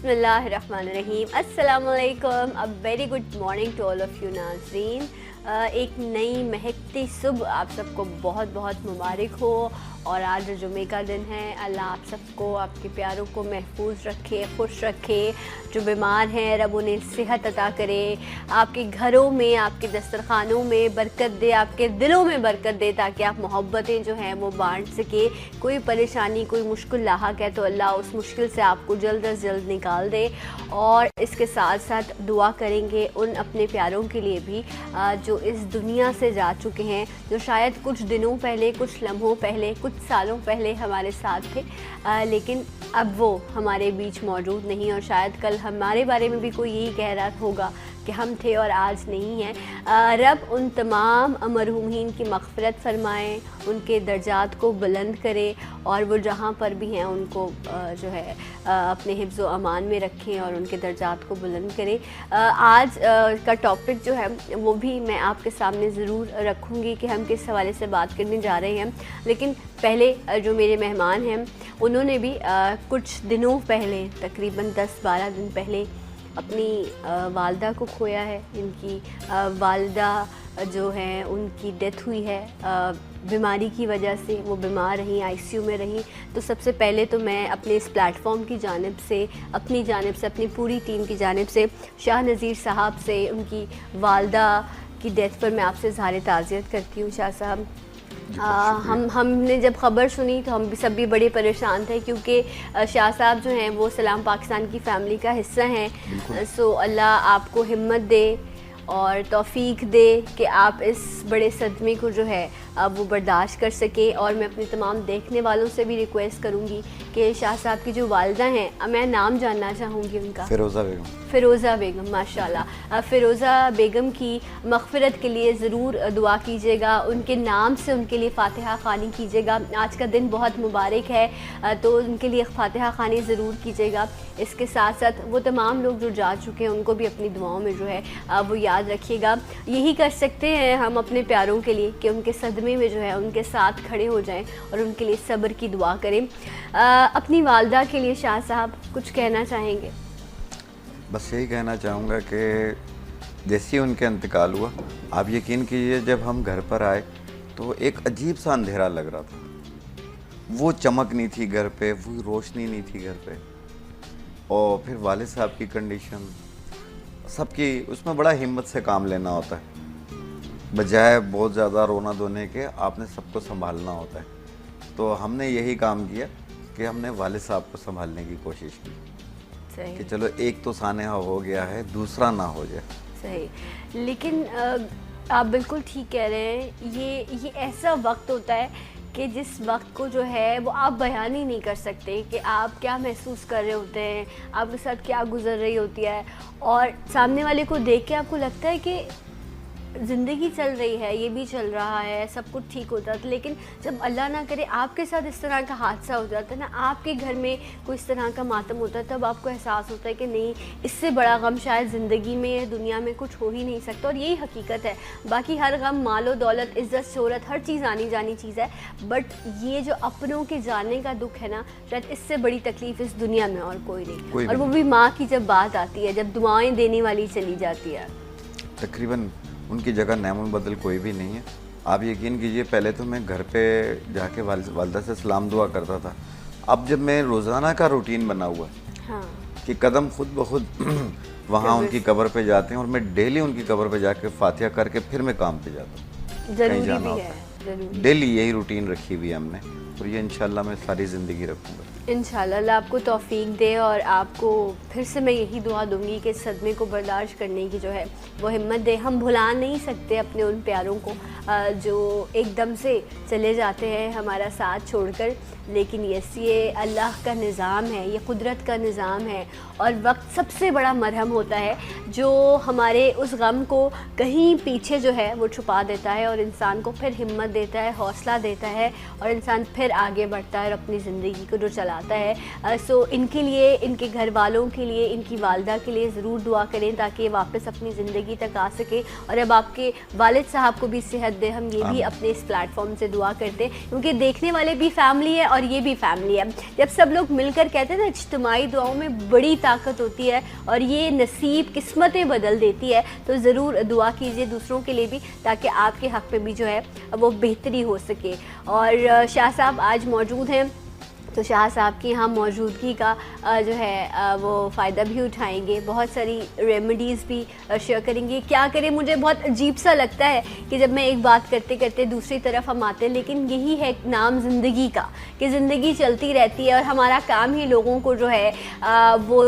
बिस्मिल्लाहिर्रहमानिर्रहीम। अस्सलामुअलैकुम। A very good morning to all of you नाज़रीन। एक नई महकती सुबह आप सबको बहुत बहुत मुबारक हो। और आज जुमे का दिन है। अल्लाह आप सबको, आपके प्यारों को महफूज रखे, खुश रखे। जो बीमार हैं रब उन्हें सेहत अता करे, आपके घरों में, आपके दस्तरखानों में बरकत दे, आपके दिलों में बरकत दे, ताकि आप मोहब्बतें जो हैं वो बांट सके। कोई परेशानी, कोई मुश्किल लाहक है तो अल्लाह उस मुश्किल से आपको जल्द अज जल्द निकाल दे। और इसके साथ साथ दुआ करेंगे उन अपने प्यारों के लिए भी जो इस दुनिया से जा चुके हैं, जो शायद कुछ दिनों पहले, कुछ लम्हों पहले, कुछ सालों पहले हमारे साथ थे, लेकिन अब वो हमारे बीच मौजूद नहीं। और शायद कल हमारे बारे में भी कोई यही कह रहा होगा कि हम थे और आज नहीं हैं। रब उन तमाम मरहूमीन की मग़फ़िरत फ़रमाएँ, उनके दर्जात को बुलंद करे और वो जहाँ पर भी हैं उनको जो है अपने हिफ्ज़ व अमान में रखें और उनके दर्जात को बुलंद करें। आज का टॉपिक जो है वो भी मैं आपके सामने ज़रूर रखूँगी कि हम किस हवाले से बात करने जा रहे हैं। लेकिन पहले जो मेरे मेहमान हैं उन्होंने भी कुछ दिनों पहले, तकरीबन 10-12 दिन पहले अपनी वालदा को खोया है। इनकी वालदा जो हैं उनकी डेथ हुई है बीमारी की वजह से। वो बीमार रहीं, आईसीयू में रहीं। तो सबसे पहले तो मैं अपने इस प्लेटफॉर्म की जानिब से, अपनी जानिब से, अपनी पूरी टीम की जानिब से शाह नज़ीर साहब से उनकी वालदा की डेथ पर मैं आपसे इज़हार ताज़ियत करती हूँ। शाह साहब, हमने जब ख़बर सुनी तो हम भी सब भी बड़े परेशान थे, क्योंकि शाह साहब जो हैं वो सलाम पाकिस्तान की फ़ैमिली का हिस्सा हैं। सो अल्लाह आपको हिम्मत दे और तौफ़ीक दे कि आप इस बड़े सदमे को जो है अब वो बर्दाश्त कर सके। और मैं अपने तमाम देखने वालों से भी रिक्वेस्ट करूँगी कि शाह साहब की जो वालदा हैं, मैं नाम जानना चाहूँगी उनका। फ़िरोज़ा बेगम, माशाल्लाह। फ़िरोज़ा बेगम की मग़फ़िरत के लिए ज़रूर दुआ कीजिएगा, उनके नाम से उनके लिए फ़ातिहा ख़वानी कीजिएगा। आज का दिन बहुत मुबारक है तो उनके लिए फ़ातिहा ख़वानी ज़रूर कीजिएगा। इसके साथ साथ वो तमाम लोग जो जा चुके हैं उनको भी अपनी दुआओं में जो है वो याद रखिएगा। यही कर सकते हैं हम अपने प्यारों के लिए कि उनके सदमे में जो है उनके साथ खड़े हो जाएं और उनके लिए सब्र की दुआ करें। अपनी वालदा के लिए शाह साहब कुछ कहना चाहेंगे? बस यही कहना चाहूँगा कि जैसे ही उनका इंतकाल हुआ, आप यकीन कीजिए जब हम घर पर आए तो एक अजीब सा अंधेरा लग रहा था। वो चमक नहीं थी घर पे, वो रोशनी नहीं थी घर पे। और फिर वालिद साहब की कंडीशन, सबकी उसमें बड़ा हिम्मत से काम लेना होता है। बजाय बहुत ज़्यादा रोना धोने के आपने सबको संभालना होता है। तो हमने यही काम किया कि हमने वालिद साहब को संभालने की कोशिश की कि चलो एक तो सानेहा हो गया है, दूसरा ना हो जाए। सही। लेकिन आप बिल्कुल ठीक कह रहे हैं। ये ऐसा वक्त होता है कि जिस वक्त को जो है वो आप बयान ही नहीं कर सकते कि आप क्या महसूस कर रहे होते हैं, आपके साथ क्या गुजर रही होती है। और सामने वाले को देख के आपको लगता है कि ज़िंदगी चल रही है, ये भी चल रहा है, सब कुछ ठीक होता है। लेकिन जब अल्लाह ना करे आपके साथ इस तरह का हादसा हो जाता है ना, आपके घर में कोई इस तरह का मातम होता है, तब आपको एहसास होता है कि नहीं, इससे बड़ा गम शायद ज़िंदगी में, दुनिया में कुछ हो ही नहीं सकता। और यही हकीकत है। बाकी हर गम, मालो दौलत, इज़्ज़त, शोहरत, हर चीज़ आनी जानी चीज़ है। बट ये जो अपनों के जाने का दुख है ना, शायद इससे बड़ी तकलीफ़ इस दुनिया में और कोई नहीं। और वो भी माँ की जब बात आती है, जब दुआएँ देने वाली चली जाती है। तकरीबन उनकी जगह नैमुल बदल कोई भी नहीं है। आप यकीन कीजिए पहले तो मैं घर पे जाके वालदा से सलाम दुआ करता था। अब जब मैं रोज़ाना का रूटीन बना हुआ है, हाँ, कि कदम खुद ब खुद वहाँ उनकी कब्र पे जाते हैं और मैं डेली उनकी कब्र पे जाके फातिहा करके फिर मैं काम पे जाता हूँ। कहीं जाना होता है, डेली यही रूटीन रखी हुई है हमने। और ये इंशाल्लाह मैं सारी ज़िंदगी रखूँगा। इंशाल्लाह अल्लाह आपको तौफ़ीक दे। और आपको फिर से मैं यही दुआ दूंगी कि सदमे को बर्दाश्त करने की जो है वो हिम्मत दे। हम भुला नहीं सकते अपने उन प्यारों को जो एकदम से चले जाते हैं हमारा साथ छोड़कर। लेकिन ये अल्लाह का निज़ाम है, ये कुदरत का निज़ाम है। और वक्त सबसे बड़ा मरहम होता है जो हमारे उस गम को कहीं पीछे जो है वो छुपा देता है और इंसान को फिर हिम्मत देता है, हौसला देता है और इंसान फिर आगे बढ़ता है और अपनी ज़िंदगी को जो चला आता है। सो इनके लिए, इनके घर वालों के लिए, इनकी वालदा के लिए ज़रूर दुआ करें ताकि वापस अपनी ज़िंदगी तक आ सके और अब आपके वालिद साहब को भी सेहत दे। हम ये भी अपने इस प्लेटफॉर्म से दुआ करते हैं क्योंकि देखने वाले भी फैमिली है और ये भी फैमिली है। जब सब लोग मिलकर कहते हैं ना, इज्तिमाई दुआओं में बड़ी ताकत होती है और ये नसीब किस्मतें बदल देती है। तो ज़रूर दुआ कीजिए दूसरों के लिए भी ताकि आपके हक़ में भी जो है वो बेहतरी हो सके। और शाह साहब आज मौजूद हैं, तो शाह साहब की यहाँ मौजूदगी का जो है वो फ़ायदा भी उठाएंगे, बहुत सारी रेमेडीज़ भी शेयर करेंगे। क्या करें, मुझे बहुत अजीब सा लगता है कि जब मैं एक बात करते करते दूसरी तरफ हम आते हैं, लेकिन यही है नाम ज़िंदगी का कि ज़िंदगी चलती रहती है और हमारा काम ही लोगों को जो है वो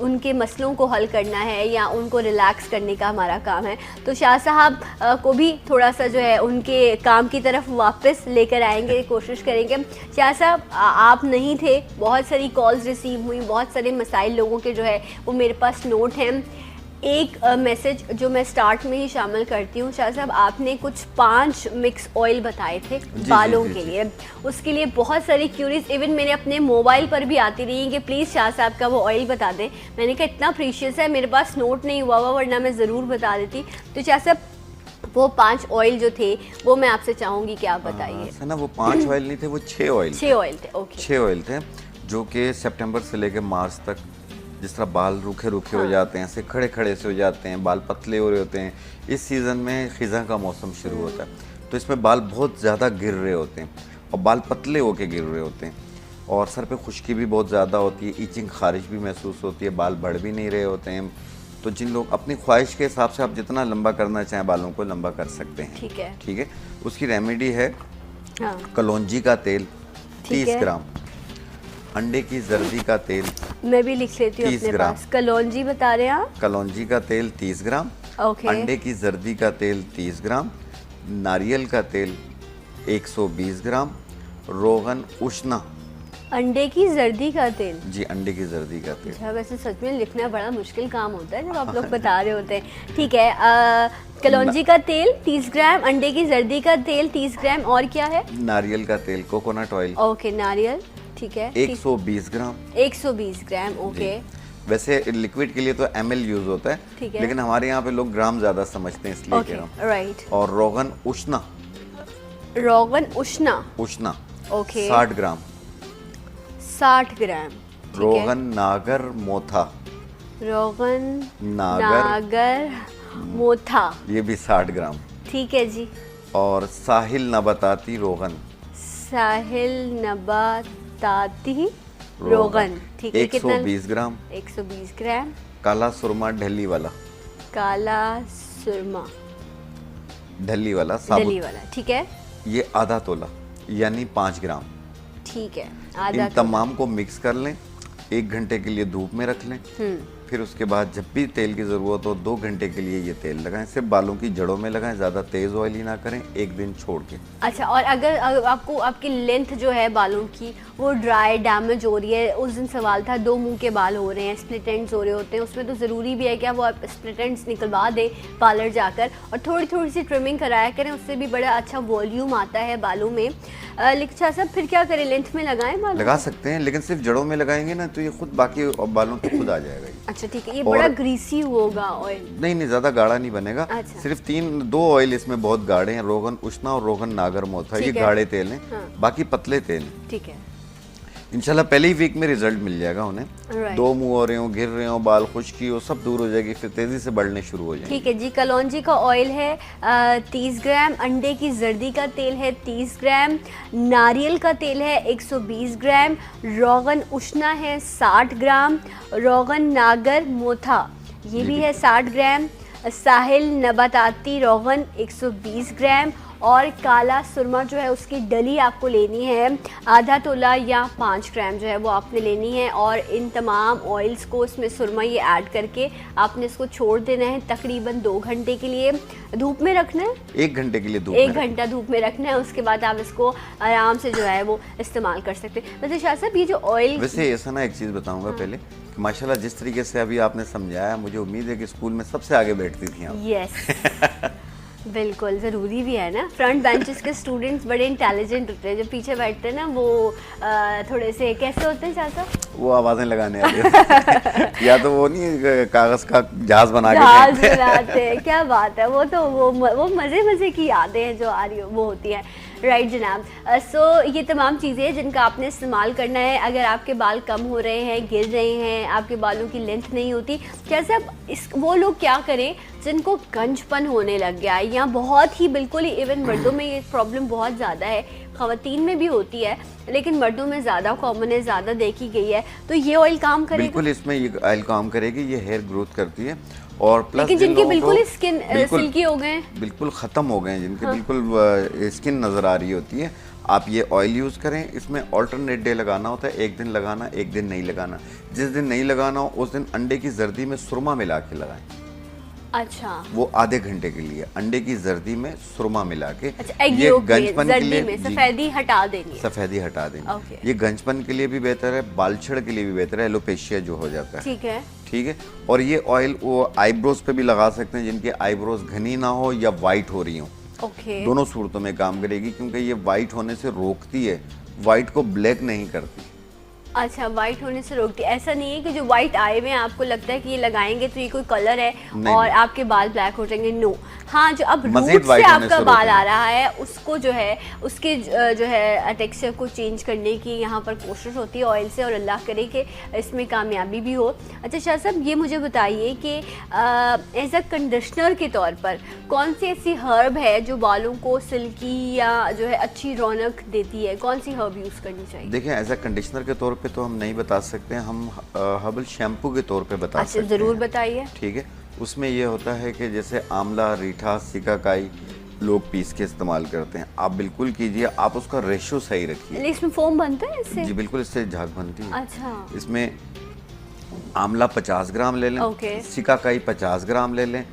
उनके मसलों को हल करना है या उनको रिलैक्स करने का हमारा काम है। तो शाह साहब को भी थोड़ा सा जो है उनके काम की तरफ वापस लेकर आएंगे, कोशिश करेंगे। शाह साहब आप नहीं थे, बहुत सारी कॉल्स रिसीव हुई, बहुत सारे मसाइल लोगों के जो है वो मेरे पास नोट हैं। एक मैसेज जो मैं स्टार्ट में ही शामिल करती हूँ, शाह साहब आपने कुछ 5 मिक्स ऑयल बताए थे बालों के लिए, उसके लिए बहुत सारी क्यूरीज इवन मैंने अपने मोबाइल पर भी आती रही कि प्लीज़ शाह साहब का वो ऑयल बता दें। मैंने कहा इतना प्रीशियस है, मेरे पास नोट नहीं हुआ वरना मैं ज़रूर बता देती। तो शाह साहब वो 5 ऑयल जो थे वो मैं आपसे चाहूँगी कि आप बताइए। ना वो 5 ऑयल नहीं थे, वो 6 ऑयल 6 ऑयल थे। ओके, 6 ऑयल थे जो कि सितंबर से लेकर मार्च तक जिस तरह बाल रूखे रूखे हो जाते हैं, ऐसे खड़े खड़े से हो जाते हैं, बाल पतले हो रहे होते हैं। इस सीज़न में खिज़ा का मौसम शुरू होता है तो इसमें बाल बहुत ज़्यादा गिर रहे होते हैं और बाल पतले होके गिर रहे होते हैं और सर पे खुश्की भी बहुत ज़्यादा होती है, ईचिंग खारिश भी महसूस होती है, बाल बढ़ भी नहीं रहे होते हैं। तो जिन लोग अपनी ख्वाहिश के हिसाब से आप जितना लंबा करना चाहें बालों को लंबा कर सकते हैं। ठीक है। उसकी रेमेडी है कलौंजी का तेल 30 ग्राम, अंडे की जर्दी का तेल, मैं भी लिख लेती हूँ अपने पास। कलौंजी बता रहे हैं आप? कलौंजी का तेल 30 ग्राम, अंडे की जर्दी का तेल 30 ग्राम, नारियल का तेल 120 ग्राम, रोगन उष्णा। अंडे की जर्दी का तेल? जी, अंडे की जर्दी का तेल। अच्छा, वैसे सच में लिखना बड़ा मुश्किल काम होता है जब आप लोग बता रहे होते हैं। ठीक है, कलौंजी का तेल 30 ग्राम, अंडे की जर्दी का तेल 30 ग्राम, और क्या है? नारियल का तेल, कोकोनट ऑयल। ओके, नारियल, ठीक है, 120 ग्राम। 120 ग्राम, ओके। वैसे लिक्विड के लिए तो ml यूज होता है, लेकिन हमारे यहाँ पे लोग ग्राम ज्यादा समझते हैं इसलिए कह रहा हूँ। राइट। और रोगन उष्णा। रोगन उष्णा, उष्णा, ओके, 60 ग्राम। 60 ग्राम। रोगन नागर मोथा। रोगन नागर मोथा, ये भी 60 ग्राम। ठीक है जी। और साहिल नबाताती रोगन। साहिल नबाताती रोगन, ठीक है, 120 ग्राम। 120 ग्राम। काला सुरमा ढली वाला। काला सुरमा ढली वाला, साबुत। ढली वाला, ठीक है, ये आधा तोला यानी 5 ग्राम। ठीक है, इन तमाम को मिक्स कर लें, 1 घंटे के लिए धूप में रख लें। फिर उसके बाद जब भी तेल की ज़रूरत हो 2 घंटे के लिए ये तेल लगाएं। सिर्फ बालों की जड़ों में लगाएं, ज़्यादा तेज़ ऑयली ना करें, 1 दिन छोड़ के। अच्छा, और अगर आपको आपकी लेंथ जो है बालों की वो ड्राई डैमेज हो रही है, उस दिन सवाल था 2 मुंह के बाल हो रहे हैं, स्प्लिट एंड्स हो रहे होते हैं, उसमें तो ज़रूरी भी है कि आप वो स्प्लिट एंड्स निकलवा दें पार्लर जाकर और थोड़ी थोड़ी सी ट्रिमिंग कराया करें, उससे भी बड़ा अच्छा वॉल्यूम आता है बालों में। लेकिन सब फिर क्या करें, लेंथ में लगाएं बाल? लगा सकते हैं, लेकिन सिर्फ जड़ों में लगाएंगे ना तो ये खुद बाकी बालों पे खुद आ जाएगा। अच्छा, ठीक है। ये बड़ा ग्रीसी होगा ऑयल? नहीं, ज़्यादा गाढ़ा नहीं बनेगा। अच्छा। सिर्फ 2 ऑयल इसमें बहुत गाढ़े हैं, रोगन उष्णा और रोगन नागर मोथा, ये गाढ़े तेल हैं। बाकी पतले तेल हैं। ठीक है। इंशाल्लाह पहले ही वीक में रिजल्ट मिल जाएगा उन्हें। 2 मुंह हो रहे हो, गिर रहे हो, बाल खुश्की हो, सब दूर हो जाएगी, फिर तेजी से बढ़ने शुरू हो जाएंगे। ठीक है जी। कलौंजी का ऑयल है 30 ग्राम, अंडे की जर्दी का तेल है 30 ग्राम, नारियल का तेल है 120 ग्राम, रोगन उष्णा है 60 ग्राम, रोगन नागर मोथा ये भी है 60 ग्राम, साहिल नबाताती रोगन 120 ग्राम और काला सुरमा जो है उसकी डली आपको लेनी है आधा तोला या 5 ग्राम जो है वो आपने लेनी है। और इन तमाम ऑयल्स को इसमें सुरमा ये ऐड करके आपने इसको छोड़ देना है तकरीबन 2 घंटे के लिए। धूप में रखना है 1 घंटे के लिए, 1 घंटा धूप में रखना है। उसके बाद आप इसको आराम से जो है वो इस्तेमाल कर सकते हैं। वैसे शाह साहब ये जो ऑयल, वैसे ऐसा ना एक चीज़ बताऊंगा पहले कि माशाल्लाह जिस तरीके से अभी आपने समझाया, मुझे उम्मीद है कि स्कूल में सबसे आगे बैठती थी आप। यस बिल्कुल ज़रूरी भी है ना। फ्रंट बेंचेस के स्टूडेंट्स बड़े इंटेलिजेंट होते हैं, जो पीछे बैठते हैं ना वो थोड़े से कैसे होते हैं चाचा? वो आवाजें लगाने आते हैं या तो वो नहीं कागज का जहाज बना के जहाज फेंकते हैं। बनाते हैं, क्या बात है। वो तो वो मज़े मज़े की यादें हैं जो आ रही वो होती हैं। राइट जनाब। सो ये तमाम चीज़ें जिनका आपने इस्तेमाल करना है। अगर आपके बाल कम हो रहे हैं, गिर रहे हैं, आपके बालों की लेंथ नहीं होती, कैसे अब इस वो लोग क्या करें जिनको गंजपन होने लग गया है, या बहुत ही बिल्कुल ही, इवन मर्दों में ये प्रॉब्लम बहुत ज़्यादा है, ख़वातीन में भी होती है लेकिन मर्दों में ज़्यादा कॉमन है, ज़्यादा देखी गई है, तो ये ऑयल काम करेगा? बिल्कुल इसमें ये ऑयल काम करेगी, ये हेयर ग्रोथ करती है। और प्लस लेकिन जिनके बिल्कुल स्किन सिल्की हो गए, बिल्कुल ख़त्म हो गए हैं, जिनके बिल्कुल स्किन नज़र आ रही होती है, आप ये ऑयल यूज़ करें। इसमें ऑल्टरनेट डे लगाना होता है, एक दिन लगाना, एक दिन नहीं लगाना। जिस दिन नहीं लगाना हो उस दिन अंडे की जर्दी में सुरमा मिला के लगाएं। अच्छा, वो आधे घंटे के लिए अंडे की जर्दी में सुरमा मिला के। अच्छा, ये गंजपन के लिए में सफेदी हटा देनी है। सफेदी हटा देनी। ओके। ये गंजपन के लिए भी बेहतर है, बालछड़ के लिए भी बेहतर है, एलोपेशिया जो हो जाता है। ठीक है, ठीक है। और ये ऑयल वो आईब्रोज पे भी लगा सकते हैं, जिनके आईब्रोज घनी ना हो या वाइट हो रही हो। ओके। दोनों सूरतों में काम करेगी, क्योंकि ये वाइट होने से रोकती है, वाइट को ब्लैक नहीं करती। अच्छा, वाइट होने से रोकती है। ऐसा नहीं है कि जो वाइट आए हुए हैं आपको लगता है कि ये लगाएंगे तो ये कोई कलर है और आपके बाल ब्लैक हो जाएंगे। नो, हाँ, जो अब रूट से आपका बाल आ रहा है उसको जो है उसके जो है टेक्सचर को चेंज करने की यहाँ पर कोशिश होती है ऑयल से, और अल्लाह करे कि इसमें कामयाबी भी हो। अच्छा शाह साहब, ये मुझे बताइए कि एज अ कंडीशनर के तौर पर कौन सी ऐसी हर्ब है जो बालों को सिल्की या जो है अच्छी रौनक देती है? कौन सी हर्ब यूज़ करनी चाहिए? देखिए, एज अ कंडीशनर के तौर पे तो हम नहीं बता सकते हैं, हम हर्बल शैम्पू के तौर पे बता सकते हैं। ज़रूर बताइए। ठीक है, उसमें ये होता है कि जैसे आंवला, रीठा, सिकाकाई लोग पीस के इस्तेमाल करते हैं, आप बिल्कुल कीजिए, आप उसका रेशो सही रखिए। इसमें फोम बनता है इससे? जी बिल्कुल, इससे झाग बनती है। अच्छा। इसमें आंवला 50 ग्राम ले लें, ओके। सिकाकाई 50 ग्राम ले लें,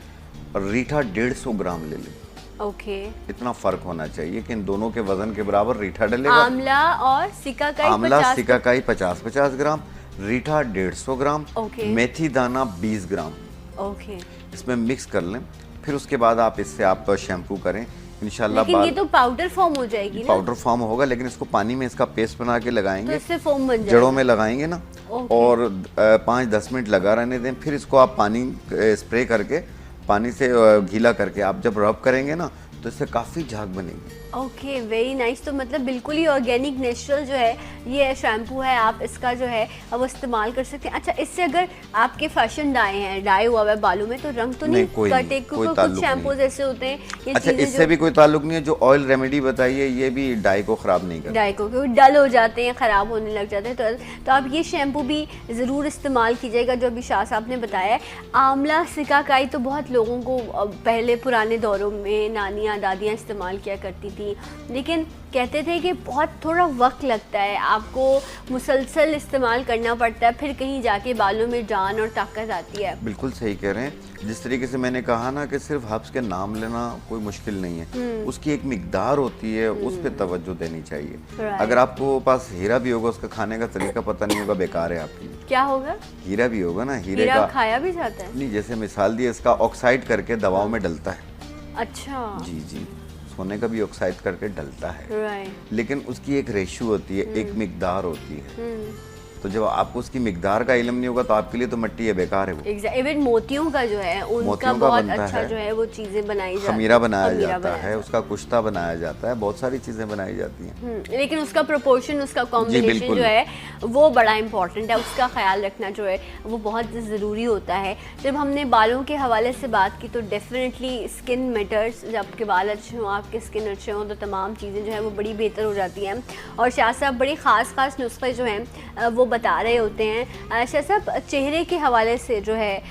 और रीठा 150 ग्राम ले लें। ओके। इतना फर्क होना चाहिए कि इन दोनों के वजन के बराबर रीठा डलेगा। आंवला और सिकाकाई आंवला 50 सिकाकाई 50-50 ग्राम, रीठा 150 ग्राम, ओके। मेथी दाना 20 ग्राम। ओके। इसमें मिक्स कर लें, फिर उसके बाद आप इससे आप शैम्पू करें इंशाल्लाह। लेकिन ये तो पाउडर फॉर्म हो जाएगी ना? पाउडर फॉर्म होगा, लेकिन इसको पानी में इसका पेस्ट बना के लगाएंगे तो इससे फोम बन जाएगा। जड़ों में लगाएंगे ना, और 5-10 मिनट लगा रहने दें, फिर इसको आप पानी स्प्रे करके, पानी से गीला करके आप जब रब करेंगे ना तो इससे काफ़ी झाग बनेगी। Okay, very nice. तो मतलब बिल्कुल ही ऑर्गेनिक नेचुरल जो है ये शैम्पू है, आप इसका जो है वो इस्तेमाल कर सकते हैं। अच्छा, इससे अगर आपके फैशन डाई हैं, डाई हुआ है बालों में, तो रंग तो नहीं कटे? क्योंकि कुछ शैम्पूज ऐसे होते हैं ये। अच्छा, इससे भी कोई ताल्लुक नहीं है। जो ऑयल रेमेडी बताइए ये भी डाई को ख़राब नहीं करता, डाई को, क्योंकि डल हो जाते हैं, ख़राब होने लग जाते हैं। तो आप ये शैम्पू भी ज़रूर इस्तेमाल कीजिएगा जो अभी शाह साहब ने बताया है। आंवला सिकाकाई तो बहुत लोगों को पहले पुराने दौरों में नानियाँ दादियाँ इस्तेमाल किया करती थी, लेकिन कहते थे कि बहुत थोड़ा वक्त लगता है, आपको मुसलसल इस्तेमाल करना पड़ता है, फिर कहीं जाके बालों में जान और ताकत आती है। बिल्कुल सही कह रहे हैं। जिस तरीके से मैंने कहा ना कि सिर्फ हर्ब्स के नाम लेना कोई मुश्किल नहीं है, उसकी एक मिकदार होती है, उस पर तवज्जो देनी चाहिए। अगर आपको पास हीरा भी होगा, उसका खाने का तरीका पता नहीं होगा, बेकार है आपकी। क्या होगा? हीरा भी होगा ना, हीरे हीरा का खाया भी जाता है? नहीं, जैसे मिसाल दी, इसका ऑक्साइड करके दवाओं में डलता है। अच्छा। जी जी, सोने का भी ऑक्साइड करके डलता है, राइट। लेकिन उसकी एक रेशो होती है, एक मिकदार होती है। तो जब आपको उसकी मिकदार का इल्म नहीं होगा तो आपके लिए तो मिट्टी है, बेकार है वो। इवन मोतियों का जो है उनका बहुत अच्छा जो है वो चीजें बनाई जाती है, खमीरा बनाया जाता है, उसका कुश्ता बनाया जाता है, बहुत सारी चीजें बनाई जाती हैं। लेकिन उसका प्रोपोर्शन, उसका कॉम्बिनेशन जो है वो बड़ा इंपॉर्टेंट है, उसका ख्याल रखना जो है वो बहुत ज़रूरी होता है। जब हमने बालों के हवाले से बात की तो डेफिनेटली स्किन मैटर्स। जब आपके बाल अच्छे हों, आपके स्किन अच्छे हों, तो तमाम चीज़ें जो है वो बड़ी बेहतर हो जाती हैं। और शाह साहब बड़ी ख़ास नुस्खे जो हैं वो बता रहे होते हैं। शाह साहब, चेहरे के हवाले से जो है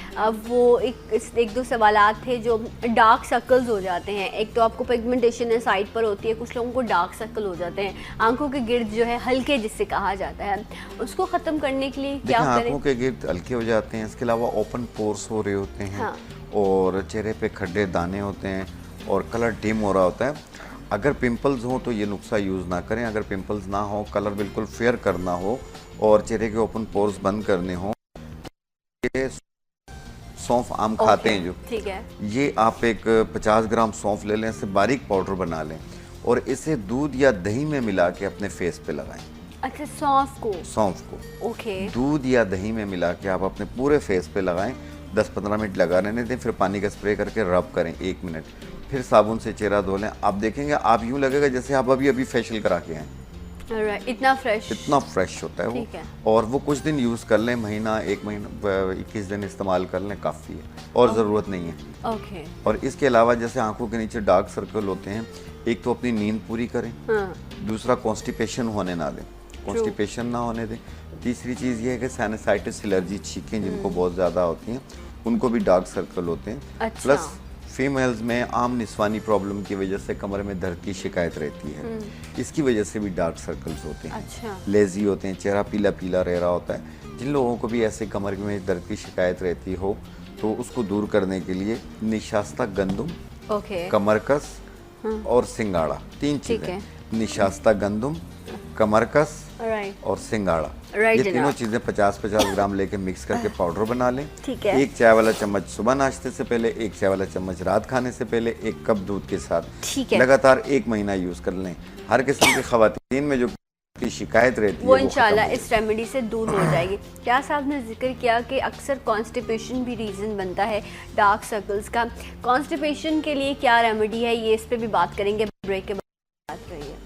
वो एक दो सवालात थे। जो डार्क सर्कल्स हो जाते हैं, एक तो आपको पिगमेंटेशन है साइड पर होती है, कुछ लोगों को डार्क सर्कल हो जाते हैं, आंखों के गिर्द जो है हल्के जिससे कहा जाता है, उसको ख़त्म करने के लिए क्या करें? आंखों के गिर्द हल्के हो जाते हैं, इसके अलावा ओपन पोर्स हो रहे होते हैं। हाँ। और चेहरे पे खड्डे दाने होते हैं और कलर डिम हो रहा होता है। अगर पिंपल्स हो तो ये नुस्खा यूज़ ना करें। अगर पिंपल्स ना हो, कलर बिल्कुल फेयर करना हो और चेहरे के ओपन पोर्स बंद करने हो, ये सौंफ आम खाते हैं जो, ठीक है, ये आप एक 50 ग्राम सौंफ ले लें, इसे बारीक पाउडर बना लें और इसे दूध या दही में मिला के अपने फेस पे लगाएं। अच्छा, सौंफ को ओके, दूध या दही में मिला के आप अपने पूरे फेस पे लगाएं, 10-15 मिनट लगा रहने दें, फिर पानी का स्प्रे करके रब करें 1 मिनट, फिर साबुन से चेहरा धो लें। आप देखेंगे आप यूँ लगेगा जैसे आप अभी फेशियल करा के आए। इतना फ्रेश होता है वो। और वो कुछ दिन यूज़ कर लें, महीना 1 महीना 21 दिन इस्तेमाल कर लें, काफ़ी है और ज़रूरत नहीं है। ओके। और इसके अलावा जैसे आंखों के नीचे डार्क सर्कल होते हैं, एक तो अपनी नींद पूरी करें, दूसरा कॉन्स्टिपेशन होने ना दें, कॉन्स्टिपेशन ना होने दें। तीसरी चीज़ ये है कि साइनसाइटिस एलर्जी, छींकें जिनको बहुत ज़्यादा होती हैं उनको भी डार्क सर्कल होते हैं। अच्छा। प्लस फीमेल्स में आम निस्वानी प्रॉब्लम की वजह से कमर में दर्द की शिकायत रहती है, इसकी वजह से भी डार्क सर्कल्स होते हैं। अच्छा। लेजी होते हैं, चेहरा पीला पीला रह रहा होता है। जिन लोगों को भी ऐसे कमर में दर्द की शिकायत रहती हो तो उसको दूर करने के लिए निशास्ता गंदुम, कमरकस और सिंगाड़ा, 3 चीज़ें, निशास्ता गंदुम, कमरकस और सिंगाड़ा, ये तीनों चीजें 50-50 ग्राम लेके मिक्स करके पाउडर बना लें। ठीक है। 1 चाय वाला चम्मच सुबह नाश्ते से पहले, 1 चाय वाला चम्मच रात खाने से पहले, 1 कप दूध के साथ लगातार 1 महीना यूज कर लें। हर किस्म की खवातीन में जो की शिकायत रहती है वो इंशाल्लाह इस रेमेडी से दूर हो जाएगी। क्या साहब ने जिक्र किया कि अक्सर कॉन्स्टिपेशन भी रीज़न बनता है डार्क सर्कल्स का। कॉन्स्टिपेशन के लिए क्या रेमेडी है, ये इस पे भी बात करेंगे, ब्रेक के बाद बात रही है।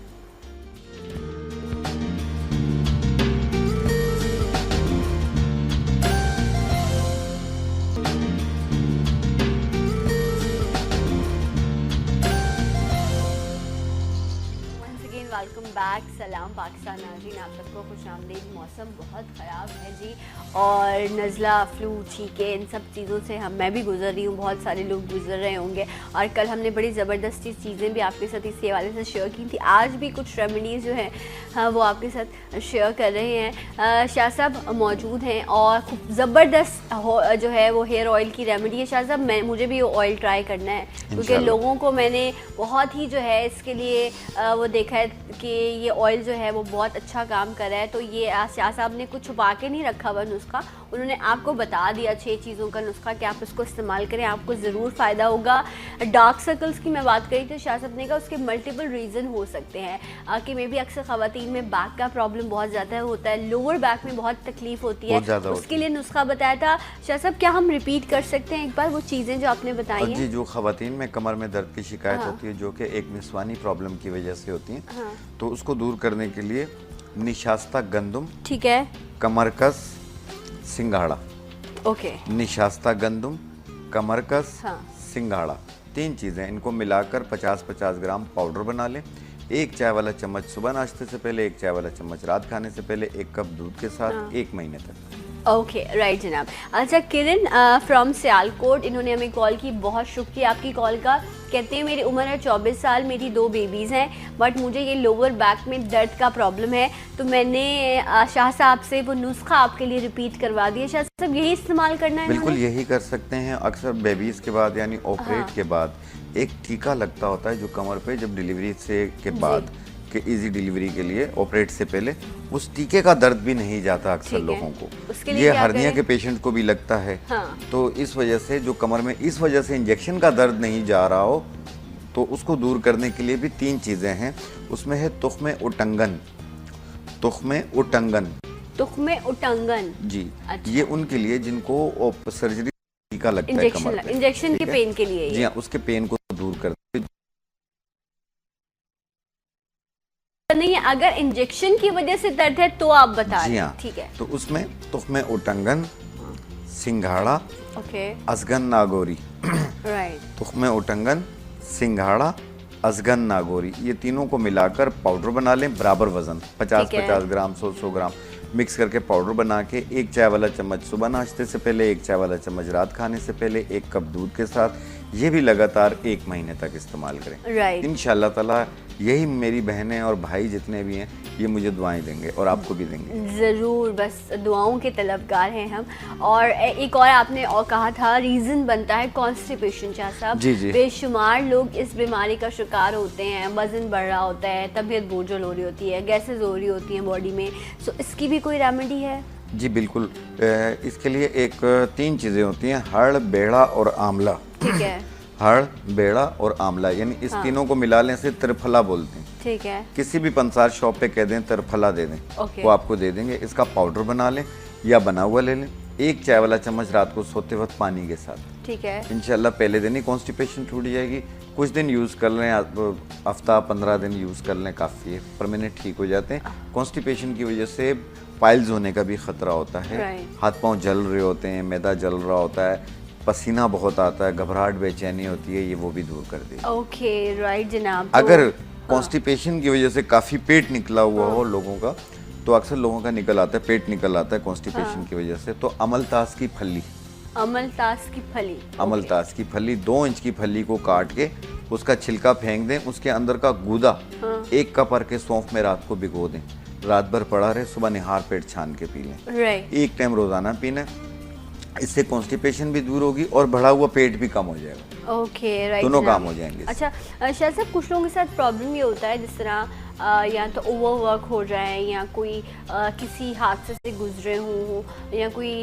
वेलकम बैक, सलाम पाकिस्तान नाज़रीन, आप सबको खुशामदीद। मौसम बहुत ख़राब है जी, और नज़ला, फ्लू, छींके, इन सब चीज़ों से मैं भी गुजर रही हूँ, बहुत सारे लोग गुजर रहे होंगे। और कल हमने बड़ी ज़बरदस्ती चीज़ें भी आपके साथ इसी हवाले से शेयर की थी। आज भी कुछ रेमेडीज़ जो हैं हाँ वो आपके साथ शेयर कर रहे हैं। शाह साहब मौजूद हैं और खूब ज़बरदस्त जो है वो हेयर ऑयल की रेमेडी है। शाह साहब मुझे भी ऑयल ट्राई करना है, क्योंकि लोगों को मैंने बहुत ही जो है इसके लिए वो देखा है कि ये ऑयल जो है वो बहुत अच्छा काम कर रहा है। तो ये शाह साहब ने कुछ छुपा के नहीं रखा हुआ नुस्खा, उन्होंने आपको बता दिया 6 चीज़ों का नुस्खा कि आप इसको इस्तेमाल करें, आपको ज़रूर फ़ायदा होगा। डार्क सर्कल्स की मैं बात करी तो शाह साहब ने कहा उसके मल्टीपल रीज़न हो सकते हैं कि मे भी अक्सर ख़वातीन में बैक का प्रॉब्लम बहुत ज़्यादा होता है, लोअर बैक में बहुत तकलीफ होती है, उसके लिए नुस्खा बताया था। शाह साहब क्या हम रिपीट कर सकते हैं एक बार वो चीज़ें जो आपने बताई हैं? जी, जो ख़वातीन में कमर में दर्द की शिकायत होती है, जो कि एक निस्वानी प्रॉब्लम की वजह से होती है, तो उसको दूर करने के लिए निशास्ता गंदुम, ठीक है, कमरकस, सिंगाड़ा। ओके। निशास्ता गंदुम, कमरकस, सिंगाड़ा, 3 चीज़ें, इनको मिलाकर 50-50 ग्राम पाउडर बना लें। 1 चाय वाला चम्मच सुबह नाश्ते से पहले, 1 चाय वाला चम्मच रात खाने से पहले, 1 कप दूध के साथ 1 महीने तक। ओके, राइट जनाब। अच्छा, किरण फ्रॉम सियालकोट, इन्होंने हमें कॉल की, बहुत शुक्रिया आपकी कॉल का। कहते हैं मेरी उम्र है 24 साल, मेरी 2 बेबीज़ हैं, बट मुझे ये लोअर बैक में दर्द का प्रॉब्लम है, तो मैंने शाह साहब से वो नुस्खा आपके लिए रिपीट करवा दिया। शाह साहब यही इस्तेमाल करना है? बिल्कुल यही कर सकते हैं। अक्सर बेबीज़ के बाद यानी ऑपरेट के बाद एक टीका लगता होता है जो कमर पे, जब डिलीवरी से के बाद कि इजी डिलीवरी के लिए ऑपरेट से पहले, उस टीके का दर्द भी नहीं जाता अक्सर लोगों को। ये हर्निया के पेशेंट को भी लगता है। तो इस वजह से जो कमर में इस वजह से इंजेक्शन का दर्द नहीं जा रहा हो, तो उसको दूर करने के लिए भी 3 चीज़ें हैं। उसमें है तुख्मे उटंगन, तुख्मे उटंगन, तुख्मे उटंगन जी। अच्छा। ये उनके लिए जिनको सर्जरी टीका लगता है कमर पे, इंजेक्शन के पेन के लिए। जी हाँ, उसके पेन को दूर कर नहीं, अगर इंजेक्शन की वजह से दर्द है तो आप बता रहे हैं। ठीक है। तो उसमें तुख्मे उटंगन, सिंघाड़ा, ओके, अजगन नागौरी, राइट, तुख्मे उटंगन, सिंघाड़ा, अजगन नागौरी, ये तीनों को मिलाकर पाउडर बना लें, बराबर वजन 50-50 ग्राम 100-100 ग्राम मिक्स करके पाउडर बना के 1 चाय वाला चम्मच सुबह नाश्ते से पहले, 1 चाय वाला चम्मच रात खाने से पहले, 1 कप दूध के साथ, ये भी लगातार 1 महीने तक इस्तेमाल करें। इंशाल्लाह ताला यही मेरी बहनें और भाई जितने भी हैं ये मुझे दुआएं देंगे और आपको भी देंगे। ज़रूर, बस दुआओं के तलबगार हैं हम। और एक और आपने और कहा था रीज़न बनता है कॉन्स्टिपेशन। शाह साहब, बेशुमार लोग इस बीमारी का शिकार होते हैं, वज़न बढ़ रहा होता है, तबीयत बोझल हो रही होती है, गैसेज हो रही होती हैं बॉडी में, सो इसकी भी कोई रेमेडी है? जी बिल्कुल। इसके लिए एक 3 चीज़ें होती हैं, हड़, बेड़ा और आंवला। ठीक है। हड़, बेड़ा और आंवला, यानी इस तीनों को मिला लें से त्रिफला बोलते हैं। ठीक है। किसी भी पंसार शॉप पे कह दें त्रिफला दे दें, ओके। वो आपको दे देंगे। इसका पाउडर बना लें या बना हुआ ले लें। 1 चाय वाला चम्मच रात को सोते वक्त पानी के साथ। ठीक है। इंशाल्लाह पहले दिन ही कॉन्स्टिपेशन छूट जाएगी। कुछ दिन यूज़ कर लें, हफ्ता 15 दिन यूज़ कर लें, काफ़ी है, परमानेंट ठीक हो जाते हैं। कॉन्स्टिपेशन की वजह से पाइल्स होने का भी ख़तरा होता है। हाथ पांव जल रहे होते हैं, मैदा जल रहा होता है, पसीना बहुत आता है, घबराहट बेचैनी होती है, ये वो भी दूर कर देगी। ओके राइट जनाब। अगर कॉन्स्टिपेशन की वजह से काफ़ी पेट निकला हुआ हो लोगों का, तो अक्सर लोगों का निकल आता है, पेट निकल आता है कॉन्स्टिपेशन की वजह से, तो अमलतास की फली, अमलतास की फली, अमलतास की फली 2 इंच की फली को काट के उसका छिलका फेंक दें, उसके अंदर का गूदा 1 कप भर के सौंफ में रात को भिगो दें, रात भर पड़ा रहे, सुबह निहार पेट छान के पी लें। राइट। 1 टाइम रोजाना पीना है, इससे कॉन्स्टिपेशन भी दूर होगी और बढ़ा हुआ पेट भी कम हो जाएगा। Okay right. दोनों काम हो जाएंगे। अच्छा शायद साहब, कुछ लोगों के साथ प्रॉब्लम ये होता है, जिस तरह या तो ओवरवर्क हो जाए या कोई किसी हादसे से गुजरे हों या कोई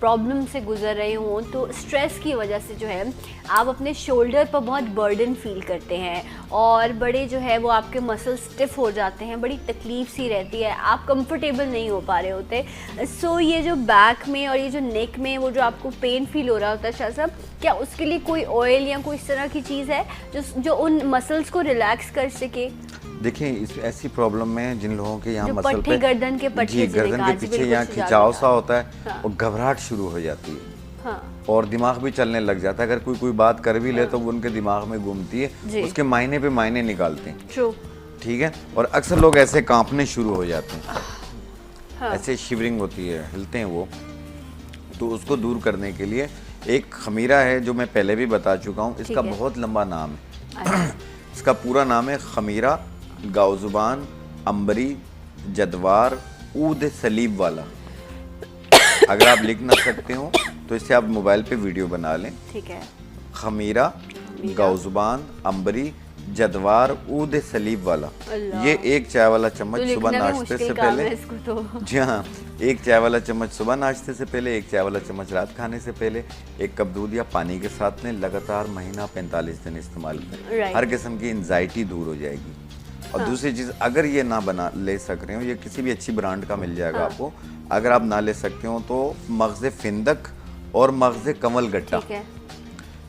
प्रॉब्लम से गुजर रहे हों, तो स्ट्रेस की वजह से जो है आप अपने शोल्डर पर बहुत बर्डन फील करते हैं और बड़े जो है वो आपके मसल स्टिफ हो जाते हैं, बड़ी तकलीफ सी रहती है, आप कंफर्टेबल नहीं हो पा रहे होते। सो ये जो बैक में और ये जो नेक में वो जो आपको पेन फील हो रहा होता है शायद साहब, क्या उसके लिए कोई ऑयल या कोई इस तरह की चीज़ है जो उन मसल्स को रिलैक्स कर सके? देखिए, इस ऐसी प्रॉब्लम में जिन लोगों के यहाँ मसल पट्टी, पे गर्दन के पट्टी, जी गर्दन के पीछे यहाँ खिंचाव सा होता है, हाँ। और घबराहट शुरू हो जाती है, हाँ। और दिमाग भी चलने लग जाता है। अगर कोई बात कर भी ले तो वो उनके दिमाग में घूमती है, उसके मायने पे मायने निकालते हैं। ट्रू। ठीक है, और अक्सर लोग ऐसे कांपने शुरू हो जाते हैं, हाँ। ऐसे शिवरिंग होती है, हिलते हैं वो। तो उसको दूर करने के लिए एक खमीरा है जो मैं पहले भी बता चुका हूँ, इसका बहुत लंबा नाम है। इसका पूरा नाम है खमीरा गाउजुबान अंबरी जदवार ऊद सलीब वाला। अगर आप लिख ना सकते हो तो इससे आप मोबाइल पे वीडियो बना लें। ठीक है। खमीरा गाउजुबान अंबरी जदवार ऊद सलीब वाला। ये 1 चाय वाला चम्मच सुबह नाश्ते से पहले, जी हाँ, 1 चाय वाला चम्मच सुबह नाश्ते से पहले, 1 चाय वाला चम्मच रात खाने से पहले, 1 कप दूध या पानी के साथ में लगातार महीना 45 दिन इस्तेमाल करें। हर किस्म की एंजाइटी दूर हो जाएगी। और दूसरी चीज़, अगर ये ना बना ले सक रहे हो, ये किसी भी अच्छी ब्रांड का मिल जाएगा आपको। अगर आप ना ले सकते हो तो मगज़ फिंदक और मगज़ कमल गट्टा,